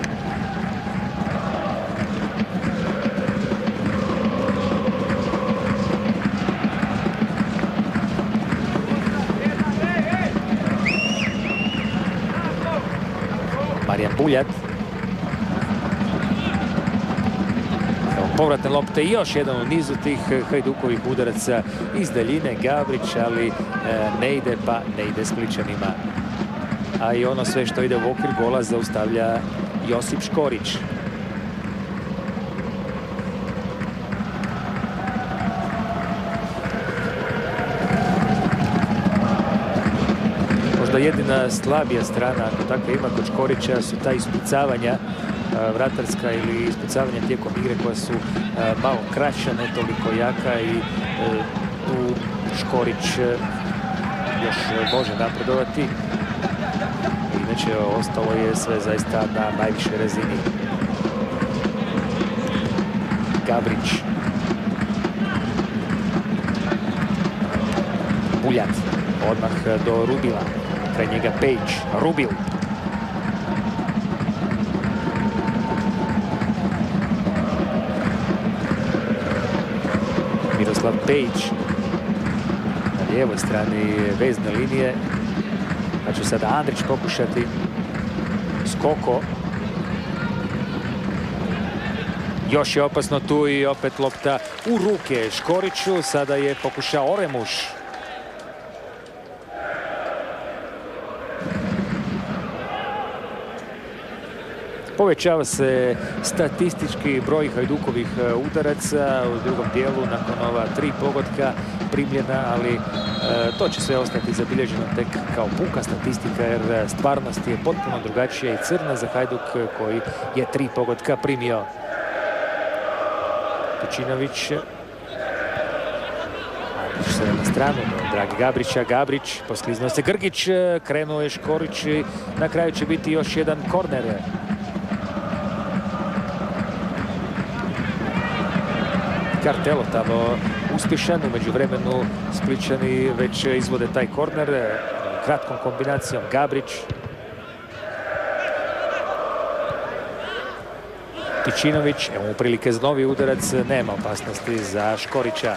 Marijan Buljat. Povratne lopte i još jedan u nizu tih Hajdukovih udaraca iz daljine. Gabrić, ali ne ide, pa ne ide Spličanima. A i ono sve što ide u okvir gola zaustavlja Josip Škorić. Možda jedina slabija strana, ako tako ima kod Škorića, su ta ispucavanja vratarska ili ispucavanja tijekom igre koja su malo kraća, ne toliko jaka i tu Škorić još može napredovati. Inače, ostalo je sve zaista na najvišoj razini. Gabrić. Buljat. Odmah do Rubila. Kraj njega Pejić. Rubil. Miroslav Pejić. Na lijevoj strani vezne linije. Pa će sada Andrić pokušati. Skoko. Još je opasno tu i opet lopta u ruke Škoriću. Sada je pokušao Oremuš. Povećava se statistički broj Hajdukovih udaraca u drugom dijelu nakon ova 3 pogotka primljena, ali to će sve ostati zabilježeno tek kao puka statistika, jer stvarnost je potpuno drugačija i crna za Hajduk koji je 3 pogotka primio. Tučinović se na stranu Dragi Gabrića. Gabrić, poskliznuo se Grgić, krenuo je Škorić i na kraju će biti još jedan korner. Kartelo tamo uspješan, u međuvremenu Spličani već izvode taj korner kratkom kombinacijom. Gabrić, Tučinović, evo prilike za novi udarac, nema opasnosti za Škorića.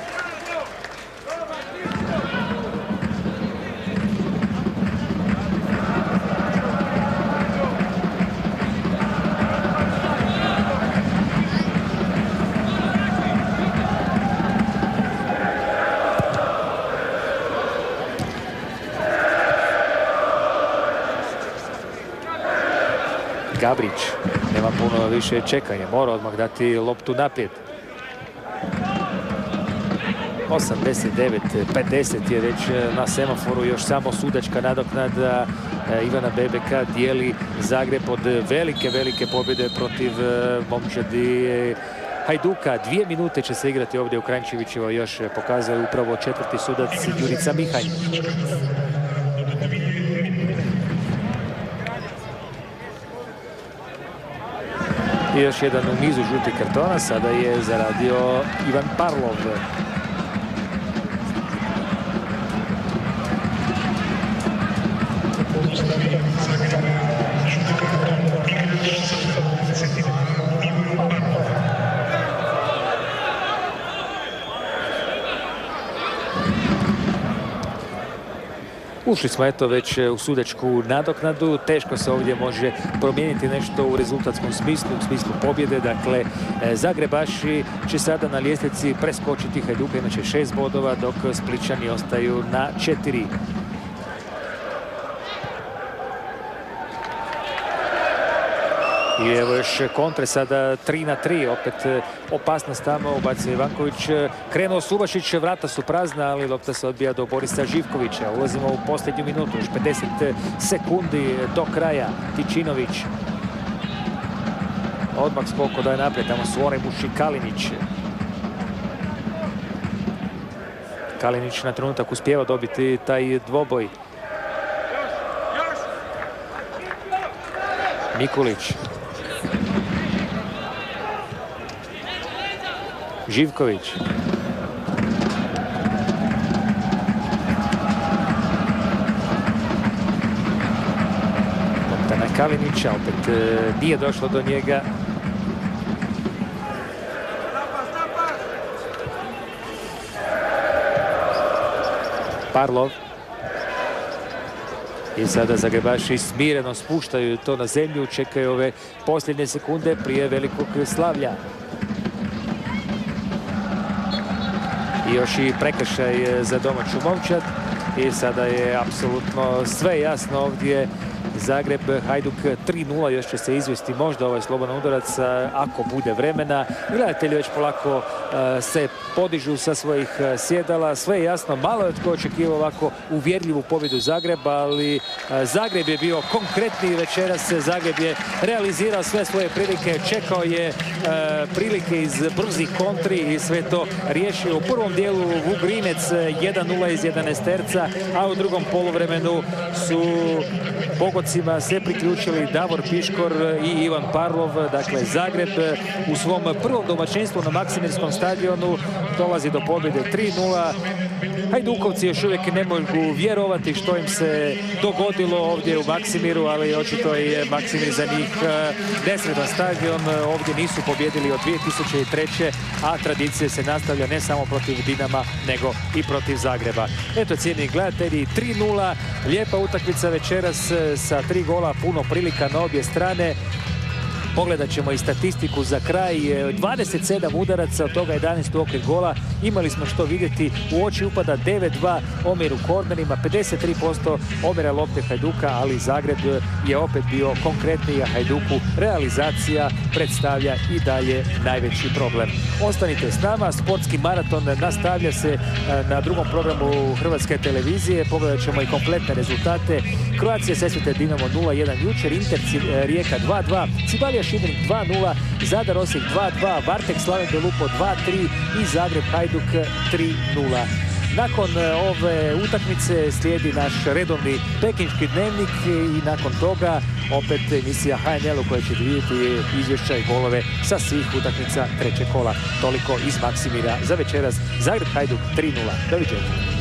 Gabrić, nema puno više čekanja, mora odmah dati loptu naprijed. 89-50 je već na semaforu, još samo sudačka nadoknada Ivana Bebeka dijeli Zagreb od velike pobjede protiv momčadi Hajduka. 2 minute će se igrati ovdje u Kranjčevićevo, još pokazao je upravo četvrti sudac Jurica Mihanj. I još jedan u nizu žutih kartona, sada je zaradio Ivan Parlov. Ušli smo eto već u sudačku nadoknadu, teško se ovdje može promijeniti nešto u rezultatskom smislu, u smislu pobjede. Dakle, Zagrebaši će sada na ljestvici preskočiti Hajduka, inače 6 bodova, dok Spličani ostaju na 4. I evo još kontre sada 3-3, opet opasnost tamo, ubacio Ivanković, krenuo Subašić, vrata su prazna, ali lopta se odbija do Borisa Živkovića. Ulazimo u posljednju minutu, još 50 sekundi do kraja. Tučinović, odmah skoko daje naprijed, tamo su Orebuš i Kalinić. Kalinić na trenutak uspijeva dobiti taj dvoboj. Mikulić. Živković. Lopta na Kalinića, opet nije došlo do njega. Parlov. I sada Zagrebaši smireno spuštaju to na zemlju, čekaju ove posljednje sekunde prije velikog slavlja. I još i prekršaj za domaću momčad. I sada je apsolutno sve jasno ovdje. Zagreb, Hajduk 3-0, još će se izvesti možda ovaj slobodan udarac ako bude vremena. Gledatelji već polako se podižu sa svojih sjedala. Sve je jasno, malo je tko očekivao ovako uvjerljivu pobjedu Zagreba, ali Zagreb je bio konkretniji večeras. Zagreb je realizirao sve svoje prilike, čekao je prilike iz brzih kontri i sve to riješio. U prvom dijelu Vugrinec 1-0 iz 11-terca, a u drugom poluvremenu su pogocima se priključili Davor Piškor i Ivan Parlov. Dakle, Zagreb u svom prvom domaćinstvu na Maksimirskom stadionu dolazi do pobjede 3-0. Hajdukovci još uvijek ne mogu vjerovati što im se dogodilo ovdje u Maksimiru, ali očito je Maksimir za njih nesretan stadion. Ovdje nisu pobjedili od 2003. a tradicija se nastavlja ne samo protiv Dinama, nego i protiv Zagreba. Eto, cijenjeni gledatelji, 3-0, lijepa utakmica večeras sa 3 gola, puno prilika na obje strane. Pogledat ćemo i statistiku za kraj. 27 udaraca, od toga 11 u okvir gola. Imali smo što vidjeti. U oči upada 9-2 omjer u kornerima, 53% omjera lopte Hajduka, ali Zagreb je opet bio konkretniji, a Hajduku realizacija predstavlja i dalje najveći problem. Ostanite s nama, sportski maraton nastavlja se na drugom programu Hrvatske televizije. Pogledat ćemo i kompletne rezultate. Croatia Sesvete Dinamo 0-1 jučer, Inter Rijeka 2-2, Cibalija Šibenik 2-0, Zadar Osijek 2-2, Varteks Slaven Belupo 2-3 i Zagreb Hajduk 3-0. Nakon ove utakmice slijedi naš redovni pekinški dnevnik i nakon toga opet emisija HNL u kojoj ćete vidjeti izvješća i golove sa svih utakmica trećeg kola. Toliko iz Maksimira za večeras. Zagreb Hajduk 3-0. Doviđenja.